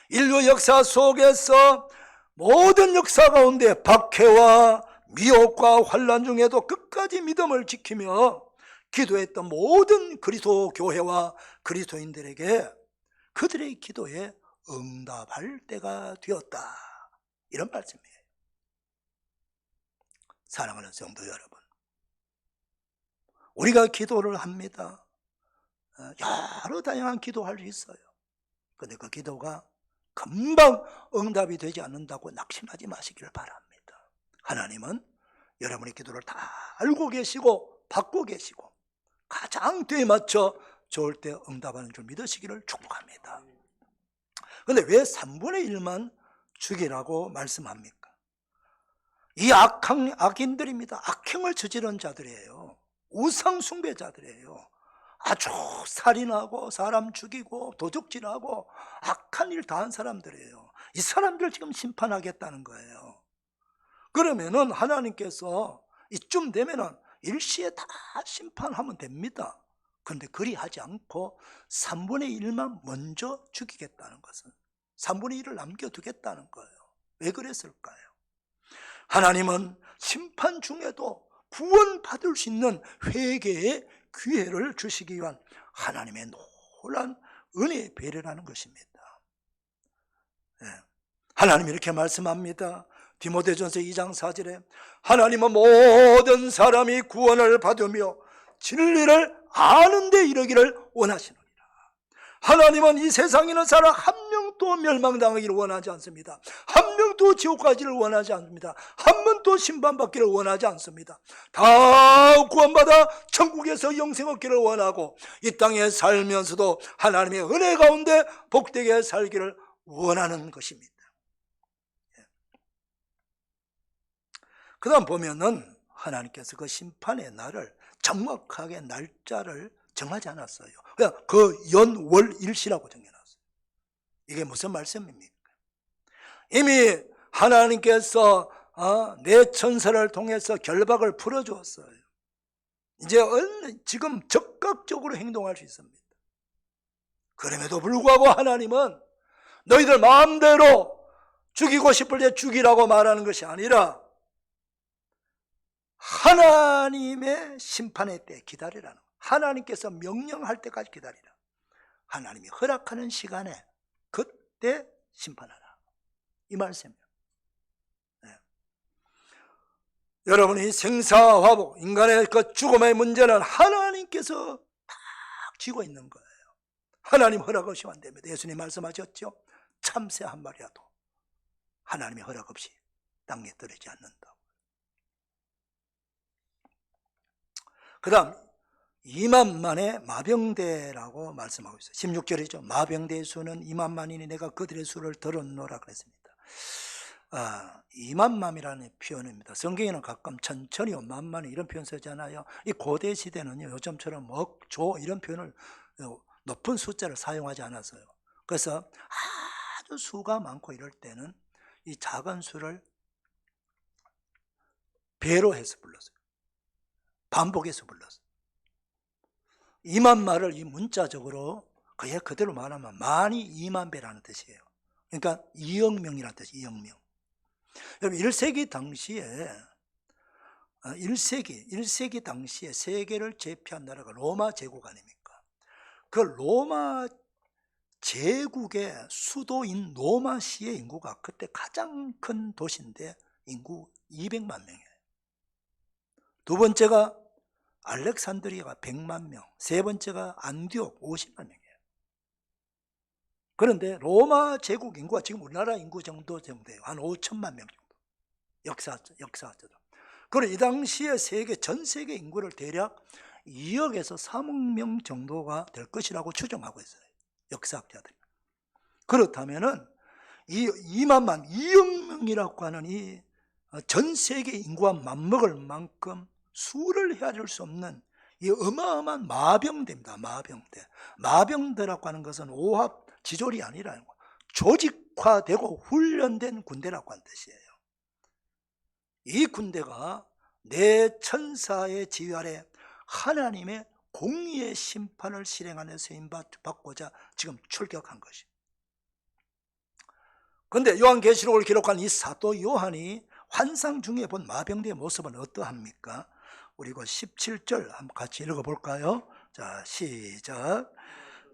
인류 역사 속에서 모든 역사 가운데 박해와 미혹과 환난 중에도 끝까지 믿음을 지키며 기도했던 모든 그리스도 교회와 그리스도인들에게 그들의 기도에 응답할 때가 되었다. 이런 말씀이에요. 사랑하는 성도 여러분, 우리가 기도를 합니다. 여러 다양한 기도할 수 있어요. 그런데 그 기도가 금방 응답이 되지 않는다고 낙심하지 마시기를 바랍니다. 하나님은 여러분의 기도를 다 알고 계시고 받고 계시고 가장 때에 맞춰 좋을 때 응답하는 줄 믿으시기를 축복합니다. 그런데 왜 3분의 1만 죽이라고 말씀합니까? 이 악인들입니다. 악행을 저지른 자들이에요. 우상 숭배자들이에요. 아주 살인하고 사람 죽이고 도둑질하고 악한 일 다 한 사람들이에요. 이 사람들 지금 심판하겠다는 거예요. 그러면은 하나님께서 이쯤 되면은 일시에 다 심판하면 됩니다. 그런데 그리 하지 않고 3분의 1만 먼저 죽이겠다는 것은 3분의 1을 남겨두겠다는 거예요. 왜 그랬을까요? 하나님은 심판 중에도 구원받을 수 있는 회개의 기회를 주시기 위한 하나님의 놀라운 은혜의 배려라는 것입니다. 하나님이 이렇게 말씀합니다. 디모데전서 2장 4절에 하나님은 모든 사람이 구원을 받으며 진리를 아는 데 이르기를 원하시느니라. 하나님은 이 세상에 있는 사람 한 명도 멸망당하기를 원하지 않습니다. 한 명도 지옥 가기를 원하지 않습니다. 한 명도 심판받기를 원하지 않습니다. 다 구원받아 천국에서 영생 얻기를 원하고 이 땅에 살면서도 하나님의 은혜 가운데 복되게 살기를 원하는 것입니다. 그 다음 보면은 하나님께서 그 심판의 날을 정확하게 날짜를 정하지 않았어요. 그냥 그 연월일시라고 정해놨어요. 이게 무슨 말씀입니까? 이미 하나님께서 내 천사를 통해서 결박을 풀어주었어요. 이제 지금 적극적으로 행동할 수 있습니다. 그럼에도 불구하고 하나님은 너희들 마음대로 죽이고 싶을 때 죽이라고 말하는 것이 아니라 하나님의 심판의 때 기다리라는 거예요. 하나님께서 명령할 때까지 기다리라. 하나님이 허락하는 시간에 그때 심판하라. 이 말씀이에요. 여러분이 생사화복, 인간의 그 죽음의 문제는 하나님께서 딱 쥐고 있는 거예요. 하나님 허락 없이 안 됩니다. 예수님 말씀하셨죠? 참새 한 마리라도 하나님의 허락 없이 땅에 떨어지지 않는다고. 그 다음 2만만의 마병대라고 말씀하고 있어요. 16절이죠. 마병대의 수는 2만만이니 내가 그들의 수를 들었노라 그랬습니다. 2만만이라는 표현입니다. 성경에는 가끔 천천히요, 만만히 이런 표현 쓰잖아요. 이 고대 시대는요, 요즘처럼 조 이런 표현을 높은 숫자를 사용하지 않았어요. 그래서 아주 수가 많고 이럴 때는 이 작은 수를 배로 해서 불렀어요. 반복해서 불렀어요. 2만마를 이 문자적으로 그냥 그대로 말하면 만이 2만 배라는 뜻이에요. 그러니까 2억 명이라는 뜻이에요. 2억 명. 여러분 1세기 당시에 1세기 당시에 세계를 제패한 나라가 로마 제국 아닙니까? 그 로마 제국의 수도인 로마시의 인구가 그때 가장 큰 도시인데 인구 200만 명이에요. 두 번째가 알렉산드리아가 100만 명, 세 번째가 안디옥 50만 명이에요. 그런데 로마 제국 인구가 지금 우리나라 인구 정도 돼요. 한 5천만 명 정도. 역사적으로. 그리고 이 당시에 전 세계 인구를 대략 2억에서 3억 명 정도가 될 것이라고 추정하고 있어요. 역사학자들이. 그렇다면은 이 2억 명이라고 하는 이 전 세계 인구와 맞먹을 만큼 수를 헤아릴 수 없는 이 어마어마한 마병대입니다. 마병대라고 하는 것은 오합 지졸이 아니라 조직화되고 훈련된 군대라고 하는 뜻이에요. 이 군대가 내 천사의 지휘 아래 하나님의 공의의 심판을 실행하는 세임받고자 지금 출격한 것입니다. 그런데 요한계시록을 기록한 이 사도 요한이 환상 중에 본 마병대의 모습은 어떠합니까? 우리 그 17절 한번 같이 읽어볼까요? 자, 시작.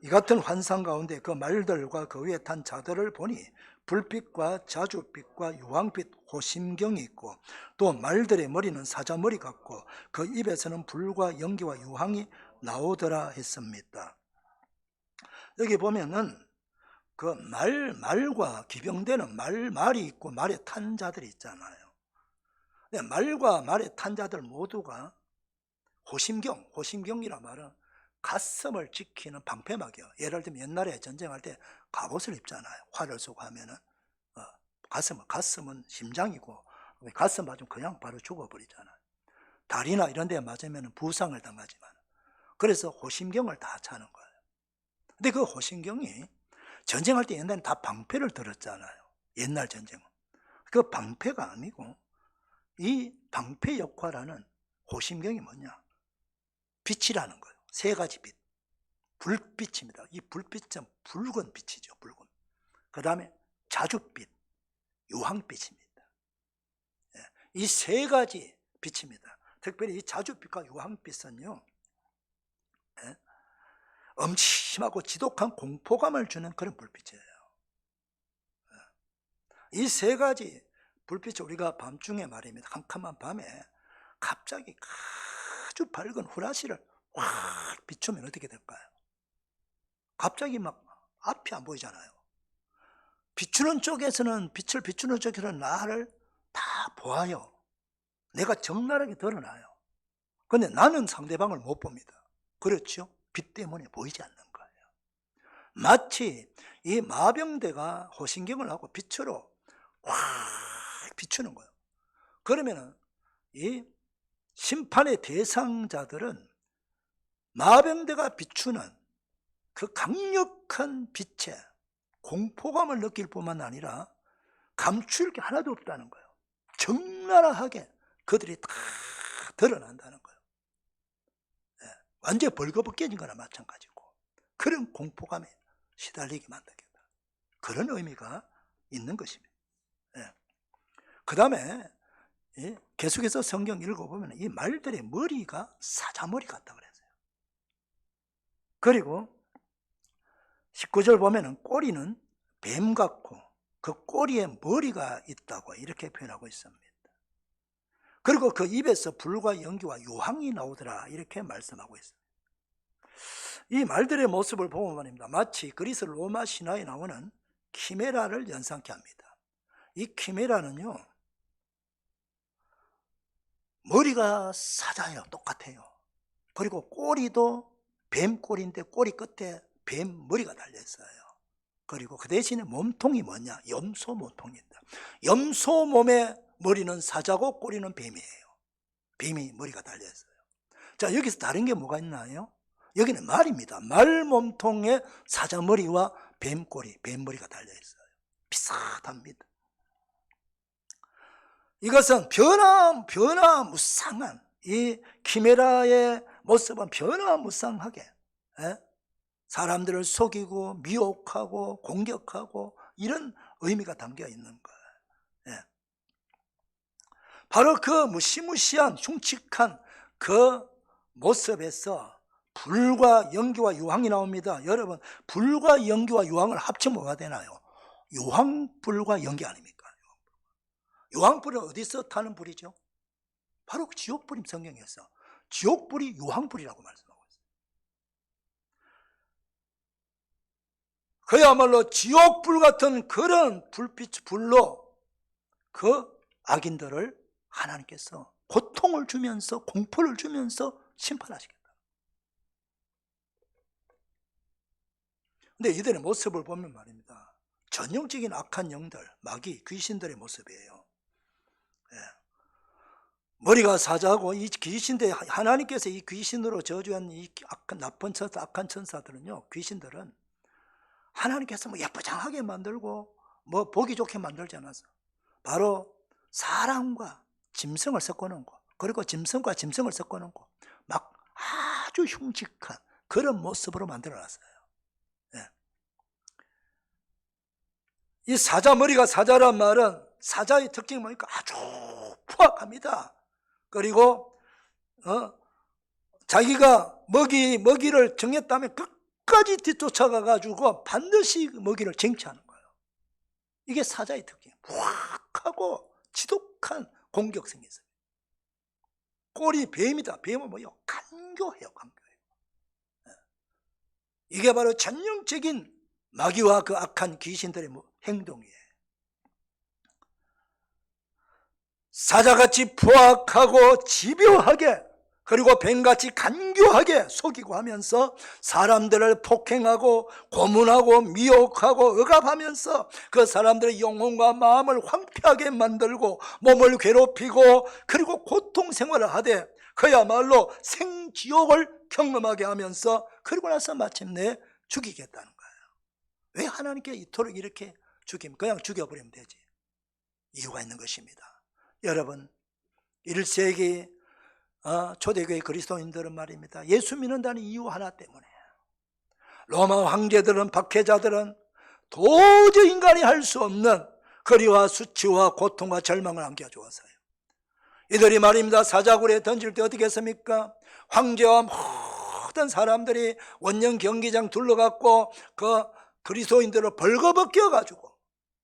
이 같은 환상 가운데 그 말들과 그 위에 탄 자들을 보니 불빛과 자주빛과 유황빛 호심경이 있고 또 말들의 머리는 사자머리 같고 그 입에서는 불과 연기와 유황이 나오더라 했습니다. 여기 보면은 그 말과 기병대는 말이 있고 말에 탄 자들이 있잖아요. 말과 말에 탄 자들 모두가 호심경이란 말은 가슴을 지키는 방패막이요. 예를 들면 옛날에 전쟁할 때 갑옷을 입잖아요. 활을 쏘고 하면은 가슴은 심장이고 가슴 맞으면 그냥 바로 죽어버리잖아요. 다리나 이런 데 맞으면 부상을 당하지만 그래서 호심경을 다 차는 거예요. 근데 그 호심경이 전쟁할 때 옛날에 다 방패를 들었잖아요. 옛날 전쟁은. 그 방패가 아니고 이 방패 역할하는 호심경이 뭐냐? 빛이라는 거예요. 세 가지 빛. 불빛입니다. 이 불빛은 붉은 빛이죠. 붉은. 그 다음에 자줏빛, 유황빛입니다. 이 세 가지 빛입니다. 특별히 이 자줏빛과 유황빛은요, 엄침하고 지독한 공포감을 주는 그런 불빛이에요. 이 세 가지 불빛을 우리가 밤중에 말입니다. 캄캄한 밤에 갑자기 아주 밝은 후라시를 확 비추면 어떻게 될까요? 갑자기 막 앞이 안 보이잖아요. 비추는 쪽에서는 빛을 비추는 쪽에서는 나를 다 보아요. 내가 적나라하게 드러나요. 근데 나는 상대방을 못 봅니다. 그렇죠? 빛 때문에 보이지 않는 거예요. 마치 이 마병대가 호신경을 하고 빛으로 확 비추는 거예요. 그러면은 이 심판의 대상자들은 마병대가 비추는 그 강력한 빛에 공포감을 느낄 뿐만 아니라 감출 게 하나도 없다는 거예요. 적나라하게 그들이 다 드러난다는 거예요. 완전히 벌거벗겨진 거나 마찬가지고 그런 공포감에 시달리게 만들겠다. 그런 의미가 있는 것입니다. 그 다음에 계속해서 성경 읽어보면 이 말들의 머리가 사자머리 같다 그랬어요. 그리고 19절 보면은 꼬리는 뱀 같고 그 꼬리에 머리가 있다고 이렇게 표현하고 있습니다. 그리고 그 입에서 불과 연기와 유황이 나오더라 이렇게 말씀하고 있습니다. 이 말들의 모습을 보면 말입니다. 마치 그리스 로마 신화에 나오는 키메라를 연상케 합니다. 이 키메라는요, 머리가 사자예요. 똑같아요. 그리고 꼬리도 뱀 꼬리인데 꼬리 끝에 뱀 머리가 달려있어요. 그리고 그 대신에 몸통이 뭐냐? 염소 몸통입니다. 염소 몸의 머리는 사자고 꼬리는 뱀이에요. 뱀이 머리가 달려있어요. 자, 여기서 다른 게 뭐가 있나요? 여기는 말입니다. 말 몸통에 사자 머리와 뱀 꼬리, 뱀 머리가 달려있어요. 비슷합니다. 이것은 변화무쌍한 이 키메라의 모습은 변화무쌍하게 사람들을 속이고 미혹하고 공격하고 이런 의미가 담겨 있는 거예요. 바로 그 무시무시한 흉측한 그 모습에서 불과 연기와 유황이 나옵니다. 여러분, 불과 연기와 유황을 합치면 뭐가 되나요? 유황불과 연기 아닙니까? 유황불은 어디서 타는 불이죠? 바로 지옥불임. 성경에서 지옥불이 유황불이라고 말씀하고 있어요. 그야말로 지옥불 같은 그런 불로 그 악인들을 하나님께서 고통을 주면서 공포를 주면서 심판하시겠다. 근데 이들의 모습을 보면 말입니다, 전형적인 악한 영들, 마귀, 귀신들의 모습이에요. 머리가 사자고 이 귀신들, 하나님께서 이 귀신으로 저주한 이 악한 나쁜 천사, 악한 천사들은요, 귀신들은 하나님께서 뭐 예쁘장하게 만들고 뭐 보기 좋게 만들지 않아서 바로 사람과 짐승을 섞어놓은 거, 그리고 짐승과 짐승을 섞어놓은 거, 막 아주 흉측한 그런 모습으로 만들어놨어요. 이 사자 머리가 사자란 말은 사자의 특징이 뭐니까 아주 포악합니다. 그리고 자기가 먹이를 정했다면 끝까지 뒤쫓아가 가지고 반드시 먹이를 쟁취하는 거예요. 이게 사자의 특징이에요. 포악하고 지독한 공격성이 있어요. 꼬리 뱀이다. 뱀은 뭐예요? 간교해요. 간교해요. 이게 바로 전형적인 마귀와 그 악한 귀신들의 행동이에요. 사자같이 포악하고 집요하게, 그리고 뱀같이 간교하게 속이고 하면서 사람들을 폭행하고 고문하고 미혹하고 억압하면서 그 사람들의 영혼과 마음을 황폐하게 만들고 몸을 괴롭히고 그리고 고통 생활을 하되 그야말로 생지옥을 경험하게 하면서 그러고 나서 마침내 죽이겠다는 거예요. 왜 하나님께 이토록 이렇게 그냥 죽여버리면 되지? 이유가 있는 것입니다. 여러분, 1세기 초대교회 그리스도인들은 말입니다, 예수 믿는다는 이유 하나 때문에 로마 황제들은, 박해자들은 도저히 인간이 할 수 없는 거리와 수치와 고통과 절망을 안겨주었어요. 이들이 말입니다, 사자굴에 던질 때 어떻게 했습니까? 황제와 모든 사람들이 원년 경기장 둘러갖고 그 그리스도인들을 벌거벗겨가지고,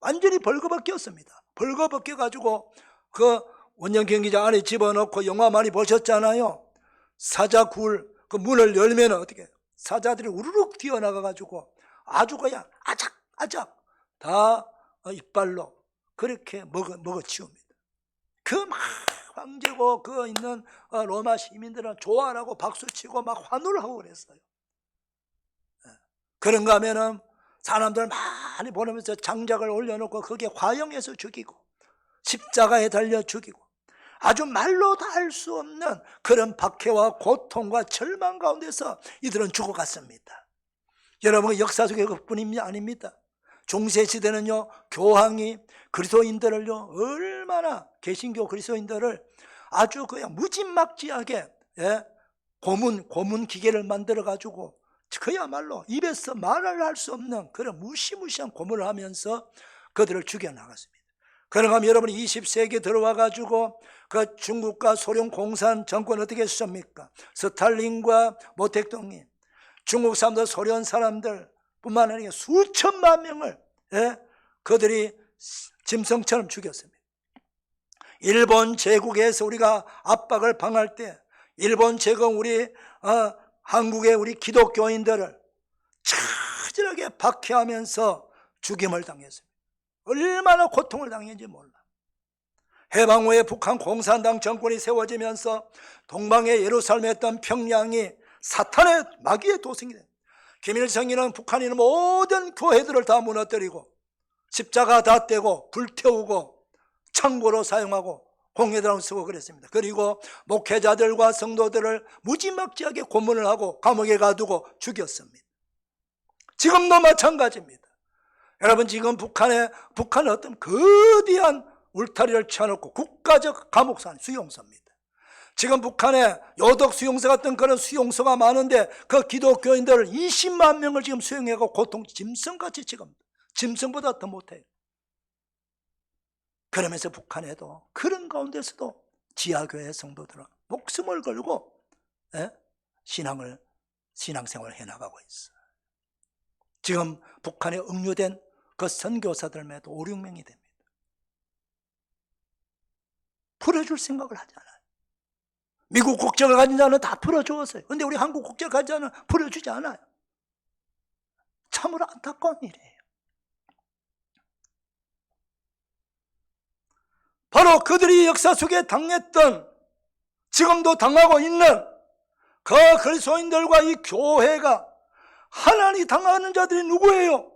완전히 벌거벗겼습니다. 벌거벗겨가지고 그 원년 경기장 안에 집어넣고, 영화 많이 보셨잖아요. 사자굴 그 문을 열면 어떻게 사자들이 우르륵 뛰어나가가지고 아주 그냥 아작아작 다 이빨로 그렇게 먹어치웁니다. 그 막 황제고 그 있는 로마 시민들은 좋아하고 박수치고 막 환호를 하고 그랬어요. 그런가 하면은 사람들 많이 보내면서 장작을 올려놓고 거기에 화형해서 죽이고 십자가에 달려 죽이고, 아주 말로 다 할 수 없는 그런 박해와 고통과 절망 가운데서 이들은 죽어갔습니다. 여러분, 역사 속의 것뿐이 아닙니다. 중세시대는요, 교황이 그리스도인들을요 얼마나, 개신교 그리스도인들을 아주 그냥 무지막지하게 고문 기계를 만들어 가지고 그야말로 입에서 말을 할 수 없는 그런 무시무시한 고문을 하면서 그들을 죽여나갔습니다. 그런가 하면 여러분, 20세기에 들어와 가지고 그 중국과 소련 공산 정권 어떻게 했습니까? 스탈린과 모 대통령, 중국 사람들, 소련 사람들 뿐만 아니라 수천만 명을 그들이 짐승처럼 죽였습니다. 일본 제국에서 우리가 압박을 당할 때 일본 제국 우리 한국의 우리 기독교인들을 처절하게 박해하면서 죽임을 당했습니다. 얼마나 고통을 당했는지 몰라. 해방 후에 북한 공산당 정권이 세워지면서 동방의 예루살렘에 있던 평양이 사탄의 마귀의 도성이 됩니다. 김일성이는 북한인은 모든 교회들을 다 무너뜨리고 십자가 다 떼고 불태우고 창고로 사용하고 공회들하고 쓰고 그랬습니다. 그리고 목회자들과 성도들을 무지막지하게 고문을 하고 감옥에 가두고 죽였습니다. 지금도 마찬가지입니다. 여러분, 지금 북한은 어떤 거대한 울타리를 쳐놓고 국가적 감옥산 수용소입니다. 지금 북한에 요덕 수용소 같은 그런 수용소가 많은데 그 기독교인들을 20만 명을 지금 수용해고 고통, 짐승같이 지금 짐승보다 더 못해요. 그러면서 북한에도 그런 가운데서도 지하교회 성도들은 목숨을 걸고 신앙생활을 해나가고 있어요. 지금 북한에 억류된 그 선교사들만 해도 5, 6명이 됩니다. 풀어줄 생각을 하지 않아요. 미국 국적을 가진 자는 다 풀어주었어요. 그런데 우리 한국 국적을 가진 자는 풀어주지 않아요. 참으로 안타까운 일이에요. 바로 그들이 역사 속에 당했던, 지금도 당하고 있는 그 그리스도인들과 이 교회가 하나님 당하는 자들이 누구예요?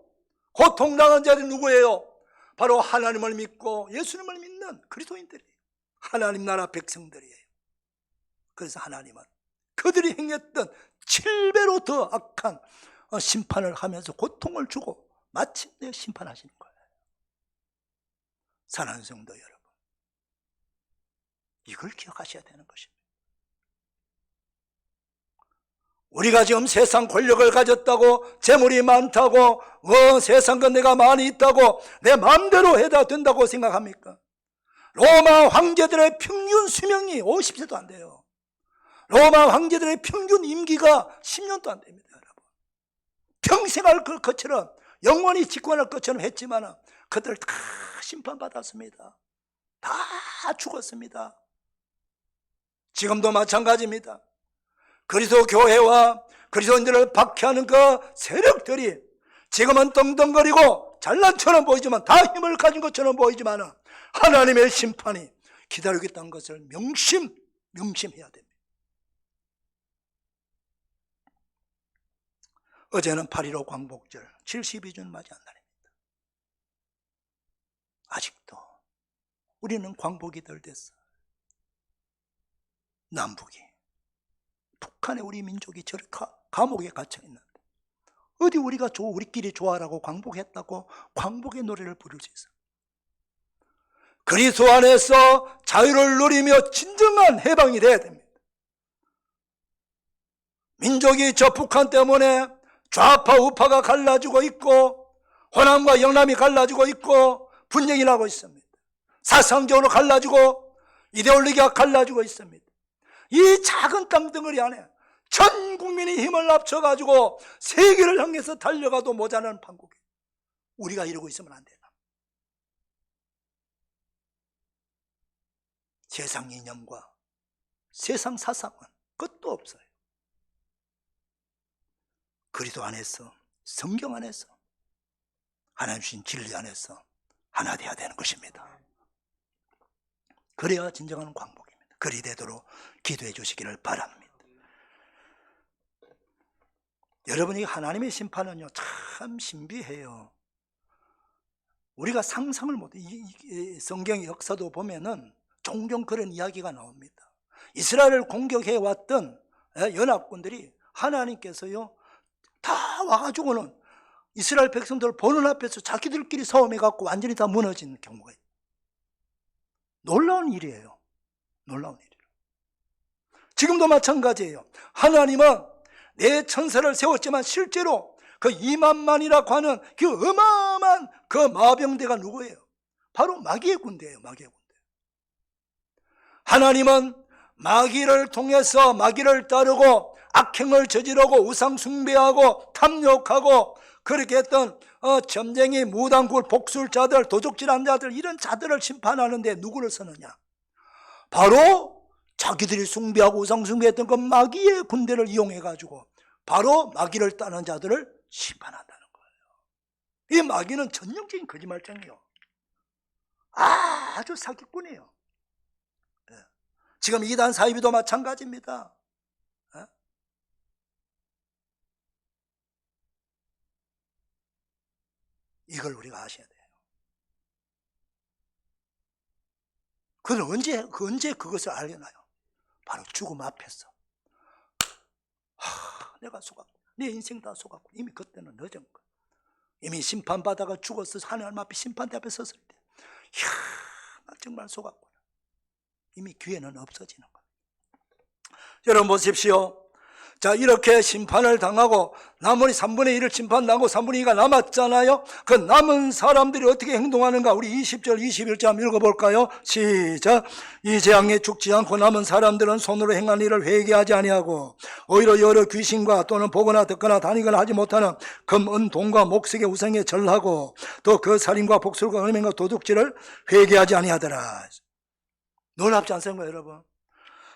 고통당하는 자들이 누구예요? 바로 하나님을 믿고 예수님을 믿는 그리스도인들이에요. 하나님 나라 백성들이에요. 그래서 하나님은 그들이 행했던 7배로 더 악한 심판을 하면서 고통을 주고 마침내 심판하시는 거예요. 사랑하는 성도 여러분, 이걸 기억하셔야 되는 것입니다. 우리가 지금 세상 권력을 가졌다고, 재물이 많다고, 세상 건 내가 많이 있다고 내 마음대로 해다 된다고 생각합니까? 로마 황제들의 평균 수명이 50세도 안 돼요. 로마 황제들의 평균 임기가 10년도 안 됩니다, 여러분. 평생을 것처럼 영원히 집권할 것처럼 했지만 그들 다 심판받았습니다. 다 죽었습니다. 지금도 마찬가지입니다. 그리스도 교회와 그리스도인들을 박해하는 그 세력들이 지금은 떵떵거리고 잘난처럼 보이지만, 다 힘을 가진 것처럼 보이지만 하나님의 심판이 기다리고 있다는 것을 명심해야 됩니다. 어제는 8.15 광복절 72주년 맞이한 날입니다. 아직도 우리는 광복이 덜 됐어. 남북이. 북한에 우리 민족이 저렇게 감옥에 갇혀 있는데 어디 우리가 우리끼리 좋아라고 광복했다고 광복의 노래를 부를 수 있어? 그리스도 안에서 자유를 누리며 진정한 해방이 돼야 됩니다. 민족이 저 북한 때문에 좌파 우파가 갈라지고 있고 호남과 영남이 갈라지고 있고 분쟁이 나고 있습니다. 사상적으로 갈라지고 이데올로기가 갈라지고 있습니다. 이 작은 땅덩어리 안에 전 국민이 힘을 합쳐가지고 세계를 향해서 달려가도 모자라는 판국에 우리가 이러고 있으면 안 되나? 세상 이념과 세상 사상은 끝도 없어요. 그리스도 안에서, 성경 안에서, 하나님 주신 진리 안에서 하나 되어야 되는 것입니다. 그래야 진정한 광복입니다. 그리 되도록 기도해 주시기를 바랍니다. 여러분이 하나님의 심판은요 참 신비해요. 우리가 상상을 못해. 성경의 역사도 보면은 종종 그런 이야기가 나옵니다. 이스라엘을 공격해 왔던 연합군들이 하나님께서요 다 와가지고는 이스라엘 백성들 보는 앞에서 자기들끼리 싸움해 갖고 완전히 다 무너지는 경우가 있어요. 놀라운 일이에요. 놀라운 일이에요. 지금도 마찬가지예요. 하나님은 내 천사를 세웠지만 실제로 그 2만만이라고 하는 그 어마어마한 그 마병대가 누구예요? 바로 마귀의 군대예요. 마귀의 군대. 하나님은 마귀를 통해서 마귀를 따르고 악행을 저지르고 우상 숭배하고 탐욕하고 그렇게 했던 점쟁이, 무당굴, 복술자들, 도적질한 자들 이런 자들을 심판하는데 누구를 쓰느냐? 바로 자기들이 숭배하고 우상 숭배했던 그 마귀의 군대를 이용해 가지고 바로 마귀를 따르는 자들을 심판한다는 거예요. 이 마귀는 전형적인 거짓말쟁이에요. 아주 사기꾼이에요. 지금 이단 사이비도 마찬가지입니다. 이걸 우리가 아셔야 돼요. 그는 언제 그것을 알려나요? 바로 죽음 앞에서. 내가 속았고, 내 인생 다 속았고, 이미 그때는 늦은 거야. 이미 심판받아가 죽어서 하나님 앞에 심판대 앞에 섰을 때, 나 정말 속았구나. 이미 기회는 없어지는 거야. 여러분 보십시오. 자, 이렇게 심판을 당하고 나머지 3분의 1을 심판당하고 3분의 2가 남았잖아요. 그 남은 사람들이 어떻게 행동하는가? 우리 20절, 21절 한번 읽어볼까요? 시작. 이 재앙에 죽지 않고 남은 사람들은 손으로 행한 일을 회개하지 아니하고 오히려 여러 귀신과 또는 보거나 듣거나 다니거나 하지 못하는 금, 은, 동과 목석의 우상에 절하고 또 그 살인과 복술과 음행과 도둑질을 회개하지 아니하더라. 놀랍지 않습니까, 여러분?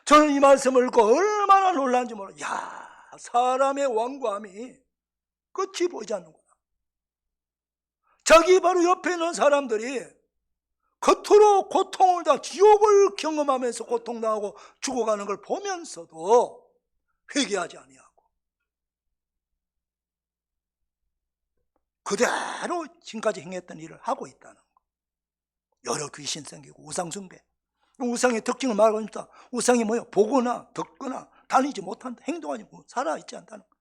저는 이 말씀을 읽고 얼마나 놀란지 몰라요. 야, 사람의 완고함이 끝이 보이지 않는구나. 자기 바로 옆에 있는 사람들이 겉으로 고통을 다 지옥을 경험하면서 고통당하고 죽어가는 걸 보면서도 회개하지 아니하고 그대로 지금까지 행했던 일을 하고 있다는 거. 여러 귀신 생기고 우상숭배. 우상의 특징을 말하고 있다. 우상이 뭐예요? 보거나 듣거나 다니지 못한다. 행동하지 못 살아있지 않다는 거예요.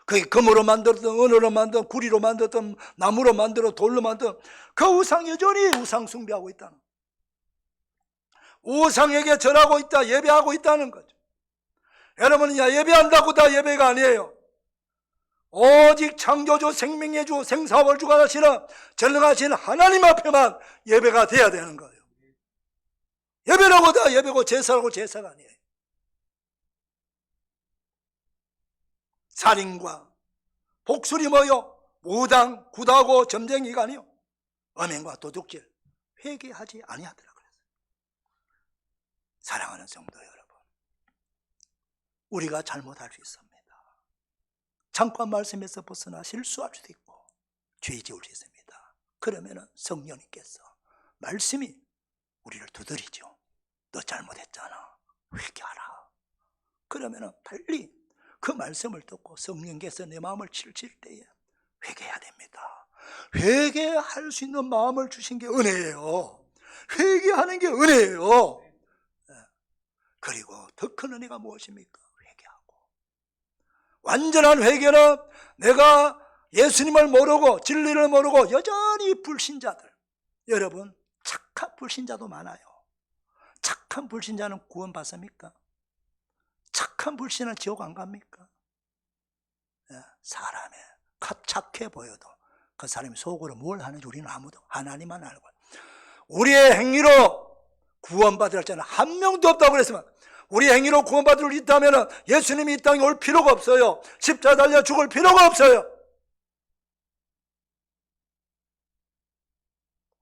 그게 금으로 만들었던 은으로 만들었던 구리로 만들었던 나무로 만들었던 돌로 만들었던 그 우상 여전히 우상 숭배하고 있다는 거예요. 우상에게 절하고 있다. 예배하고 있다는 거죠. 여러분 예배한다고 다 예배가 아니에요. 오직 창조주 생명의 주 생사월 주가 하시는 전능하신 하나님 앞에만 예배가 돼야 되는 거예요. 예배라고 다 예배고 제사라고 제사가 아니에요. 살인과 복술이 뭐요? 무당, 구다고 점쟁이가 아니요. 음행과 도둑질 회개하지 아니하더라 그랬어요. 사랑하는 성도 여러분, 우리가 잘못할 수 있습니다. 잠깐 말씀에서 벗어나 실수할 수도 있고 죄 지을 수 있습니다. 그러면은 성령님께서 말씀이 우리를 두드리죠. 너 잘못했잖아. 회개하라. 그러면은 빨리 그 말씀을 듣고 성령께서 내 마음을 칠 때에 회개해야 됩니다. 회개할 수 있는 마음을 주신 게 은혜예요. 회개하는 게 은혜예요. 그리고 더 큰 은혜가 무엇입니까? 회개하고. 완전한 회개는 내가 예수님을 모르고 진리를 모르고 여전히 불신자들, 여러분 착한 불신자도 많아요. 착한 불신자는 구원받습니까? 착한 불신은 지옥 안 갑니까? 사람의 착해 보여도 그 사람이 속으로 뭘 하는지 우리는 아무도, 하나님만 알고, 우리의 행위로 구원받을 자는 한 명도 없다고 그랬으면, 우리 행위로 구원받을 수 있다면 예수님이 이 땅에 올 필요가 없어요. 십자가 달려 죽을 필요가 없어요.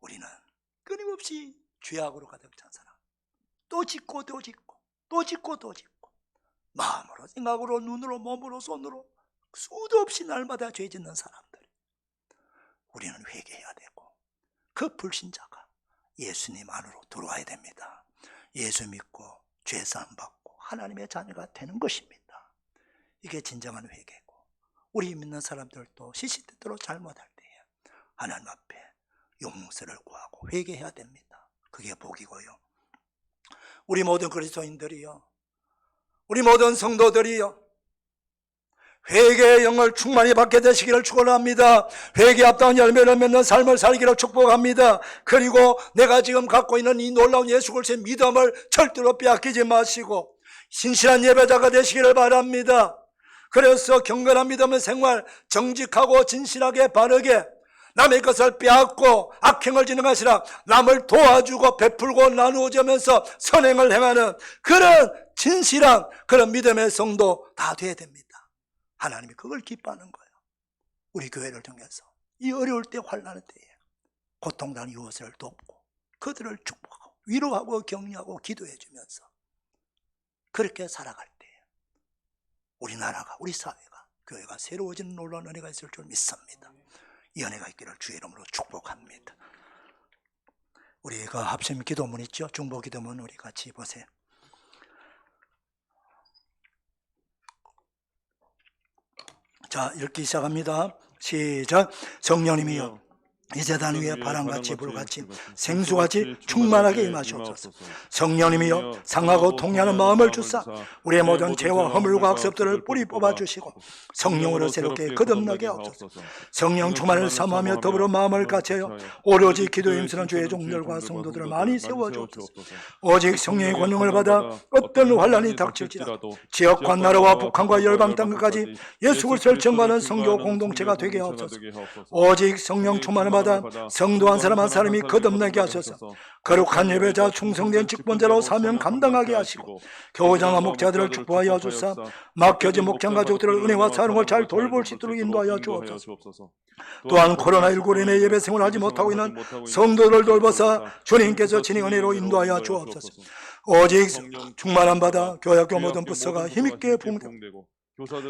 우리는 끊임없이 죄악으로 가득 찬 사람, 또 짓고 또 짓고 또 짓고 또 짓고, 마음으로 생각으로 눈으로 몸으로 손으로 수도 없이 날마다 죄 짓는 사람들, 우리는 회개해야 되고, 그 불신자가 예수님 안으로 들어와야 됩니다. 예수 믿고 죄사함 받고 하나님의 자녀가 되는 것입니다. 이게 진정한 회개고, 우리 믿는 사람들도 시시때때로 잘못할 때에 하나님 앞에 용서를 구하고 회개해야 됩니다. 그게 복이고요. 우리 모든 그리스도인들이요, 우리 모든 성도들이요, 회개의 영을 충만히 받게 되시기를 축원합니다. 회개 합당한 열매를 맺는 삶을 살기를 축복합니다. 그리고 내가 지금 갖고 있는 이 놀라운 예수 그리스도의 믿음을 절대로 빼앗기지 마시고 신실한 예배자가 되시기를 바랍니다. 그래서 경건한 믿음의 생활, 정직하고 진실하게 바르게, 남의 것을 빼앗고 악행을 지는 것이 아니라 남을 도와주고 베풀고 나누어주면서 선행을 행하는 그런 진실한 그런 믿음의 성도 다 돼야 됩니다. 하나님이 그걸 기뻐하는 거예요. 우리 교회를 통해서 이 어려울 때, 환난의 때에 고통당하는 이웃을 돕고 그들을 축복하고 위로하고 격려하고 기도해 주면서 그렇게 살아갈 때 우리나라가, 우리 사회가, 교회가 새로워지는 놀라운 은혜가 있을 줄 믿습니다. 이 은혜가 있기를 주의 이름으로 축복합니다. 우리가 합심 기도문 있죠? 중보 기도문 우리 같이 보세요. 자, 읽기 시작합니다. 시작. 성령님이여, 이 재단 위에 바람같이 불같이 생수같이 충만하게 임하시옵소서. 성령님이여, 상하고 통회하는 마음을 주사 우리의 모든 죄와 허물과 악습들을 뿌리 뽑아주시고 성령으로 새롭게 거듭나게 하옵소서. 성령 충만을 사모하며 더불어 마음을 같이하여 오로지 기도에 힘쓰는 주의 종들과 성도들을 많이 세워주옵소서. 오직 성령의 권능을 받아 어떤 환난이 닥칠지라도 지역과 나라와 북한과 열방 땅끝까지 예수 그리스도를 전하는 성교 공동체가 되게 하옵소서. 오직 성령 충만을 받아 성도 한 사람 한 사람이 거듭나게 하셔서 거룩한 예배자 충성된 직분자로 사명 감당하게 하시고 교장과 목자들을 축복하여 주사 막혀진 목장 가족들을 은혜와 사랑을 잘 돌볼 수 있도록 인도하여 주옵소서. 또한 코로나19로 인해 예배 생활을 하지 못하고 있는 성도들을 돌보사 주님께서 친히 은혜로 인도하여 주옵소서. 오직 충만한 바다 교회학교 모든 부서가 힘있게 부흥되고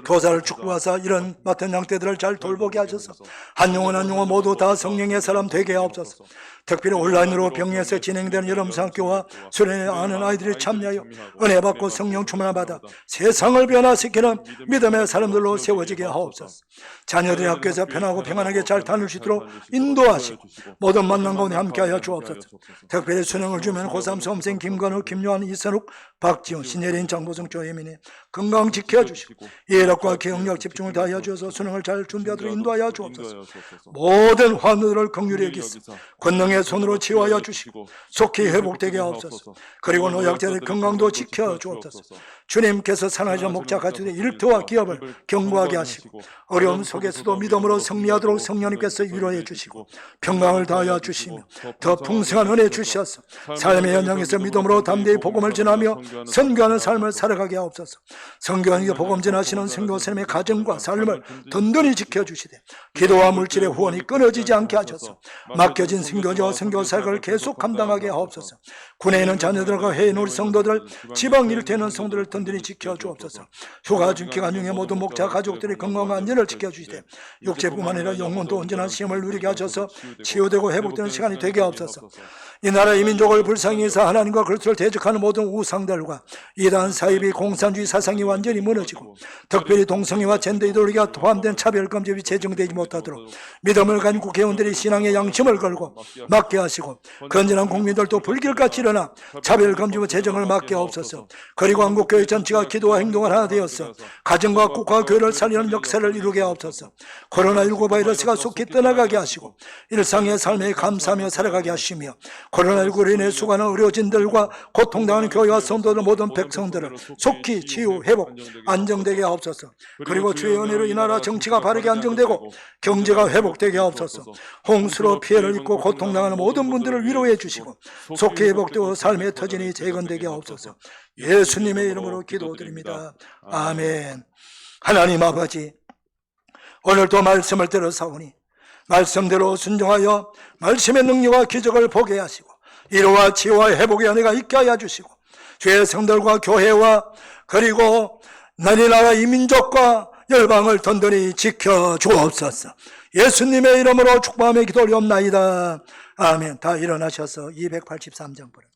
교사를 축복하사 이런 맡은 양떼들을 잘 돌보게 하셔서 한 영혼 한 영혼 모두 다 성령의 사람 되게 하옵소서. 특별히 온라인으로 병리에서 진행되는 여름사학교와 수련회 아는 아이들이 참여하여 은혜 받고 성령 충만을 받아 세상을 변화시키는 믿음의 사람들로 세워지게 하옵소서. 자녀들이 학교에서 편하고 평안하게 잘 다닐 수 있도록 인도하시고 모든 만남 가운데 함께하여 주옵소서. 특별히 수능을 주면 고3 수험생 김건우, 김요한, 이선욱, 박지훈, 신예린, 장보성, 조혜민이 건강 지켜주시고 예력과 기억력 집중을 다하여 주어서 수능을 잘 준비하도록 인도하여 주옵소서. 모든 환우들을 긍휼히 여기사 권능의 손으로 치유하여 주시고 속히 회복되게 하옵소서. 그리고 노약자들의 건강도 지켜 주옵소서. 주님께서 산하자 목자 가족들의 일터와 기업을 견고하게 하시고 어려움 속에서도 믿음으로 승리하도록 성령님께서 위로해 주시고 평강을 다하여 주시며 더 풍성한 은혜 주셔서 삶의 현장에서 믿음으로 담대히 복음을 전하며 선교하는 삶을 살아가게 하옵소서. 선교하는 복음 전하시는 선교사님의 가정과 삶을 든든히 지켜주시되 기도와 물질의 후원이 끊어지지 않게 하셔서 맡겨진 선교지와 선교사역을 계속 감당하게 하옵소서. 군에 있는 자녀들과 해인 우리 성도들, 지방 일터에 있는 성도들을 든든히 지켜주옵소서. 휴가 기간 중에 모든 목자 가족들의 건강 안전을 지켜주시되 육체뿐만 아니라 영혼도 온전한 시험을 누리게 하셔서 치유되고 회복되는 시간이 되게 하옵소서. 이 나라 이 민족을 불쌍히 해서 하나님과 그리스도를 대적하는 모든 우상들과 이단 사이비 공산주의 사상이 완전히 무너지고 특별히 동성애와 젠더 이데올로기가 포함된 차별금지법이 제정되지 못하도록 믿음을 가진 국회의원들이 신앙의 양심을 걸고 막게 하시고 건전한 국민들도 불길같이 일어나 차별금지법 제정을 막게 하옵소서. 그리고 한국교회 전체가 기도와 행동을 하나 되어서 가정과 국가와 교회를 살리는 역사를 이루게 하옵소서. 코로나19 바이러스가 속히 떠나가게 하시고 일상의 삶에 감사하며 살아가게 하시며 코로나19로 인해 수고하는 의료진들과 고통당하는 교회와 성도들 모든 백성들을 속히 치유, 회복, 안정되게 하옵소서. 그리고 주의 은혜로 이 나라 정치가 바르게 안정되고 경제가 회복되게 하옵소서. 홍수로 피해를 입고 고통당하는 모든 분들을 위로해 주시고 속히 회복되고 삶의 터전이 재건되게 하옵소서. 예수님의 이름으로 기도드립니다. 아멘. 하나님 아버지, 오늘도 말씀을 들어사오니 말씀대로 순종하여 말씀의 능력과 기적을 보게 하시고 위로와 치유와 회복의 은혜가 있게 하여 주시고 주의 성들과 교회와 그리고 나리 나라 이 민족과 열방을 든든히 지켜 주옵소서. 예수님의 이름으로 축복하며 기도하옵나이다. 아멘. 다 일어나셔서 283장 부릅니다.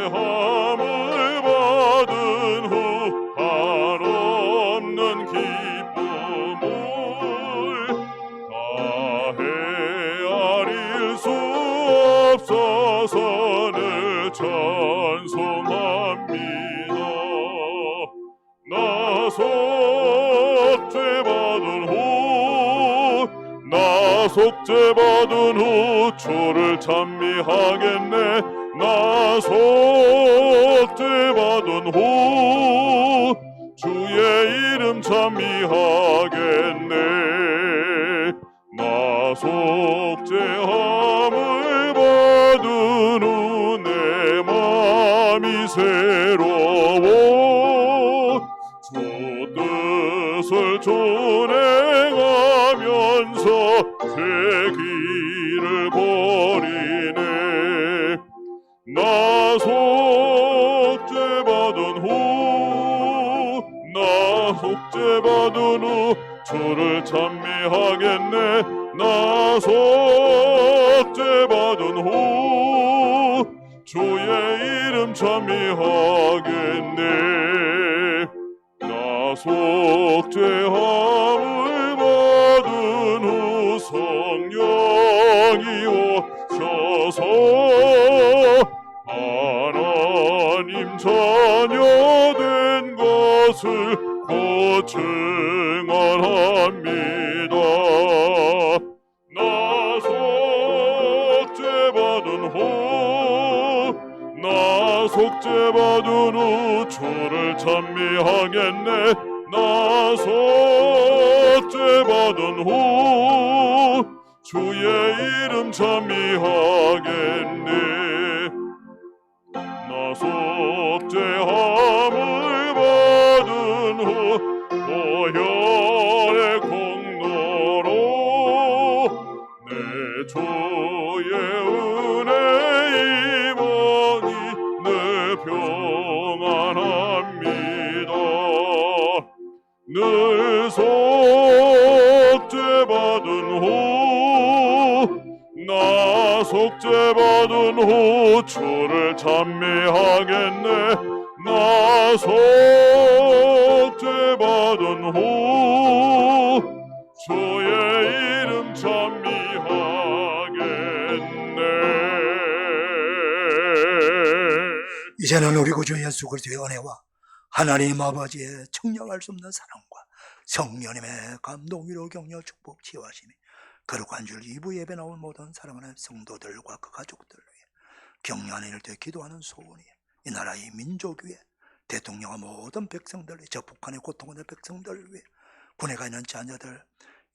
속죄함을 받은 후 한없는 기쁨을 다 헤아릴 수 없어서 늘 찬송합니다. 나 속죄받은 후 주를 찬미하겠네. 나 속죄받은 후 주의 이름 찬미하겠네. 나 속죄함을 받은 후 내 맘이 새로워 주 뜻을 준행하면서 새 길을 버리네. 나 속죄받은 후 주를 찬미하겠네. 나 속죄받은 후 주의 이름 찬미하겠네. 나 속죄함을 받은 후 성령이 오셔서 하나님 자녀 된 것을 곧 증언합니다. 나 속죄받은 후 주를 찬미하겠네. 나 속죄받은 후 주의 이름 찬미하겠네. 나 속죄함을 받은 후 보혈의 공로로 내 주의 은혜 입으니 내 평안합니다. 늘 속죄받은 후 나 속죄받은 후 주를 찬미하겠네. 나 속죄받은 후 주의 이름 찬미하겠네. 이제는 우리 구주 예수 그리스도의 은혜와 하나님 아버지의 청량할 수 없는 사랑과 성령님의 감동, 위로, 격려, 축복, 치유하심이 거룩한 줄 2부 예배 나온 모든 사랑하는 성도들과 그 가족들을 위해 격려하는 일들 기도하는 소원이 이 나라의 민족 위에 대통령과 모든 백성들 위해 저 북한의 고통받는 백성들을 위해 군에 가 있는 자녀들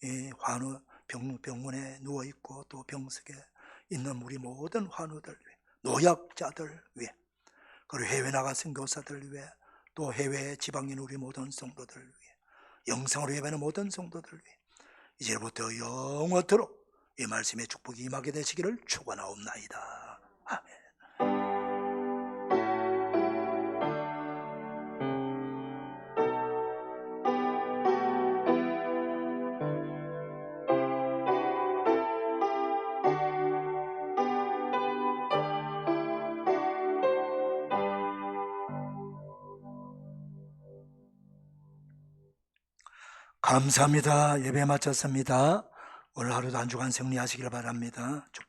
이 환우 병원에 누워있고 또 병석에 있는 우리 모든 환우들 위해 노약자들 위해 그리고 해외 나가 선교사들 위해 또 해외 지방인 우리 모든 성도들 위해 영성으로 예배하는 모든 성도들 위해 이제부터 영원토록 이 말씀의 축복이 임하게 되시기를 축원하옵나이다. 아멘. 감사합니다. 예배 마쳤습니다. 오늘 하루도 한 주간 승리하시길 바랍니다. 축복.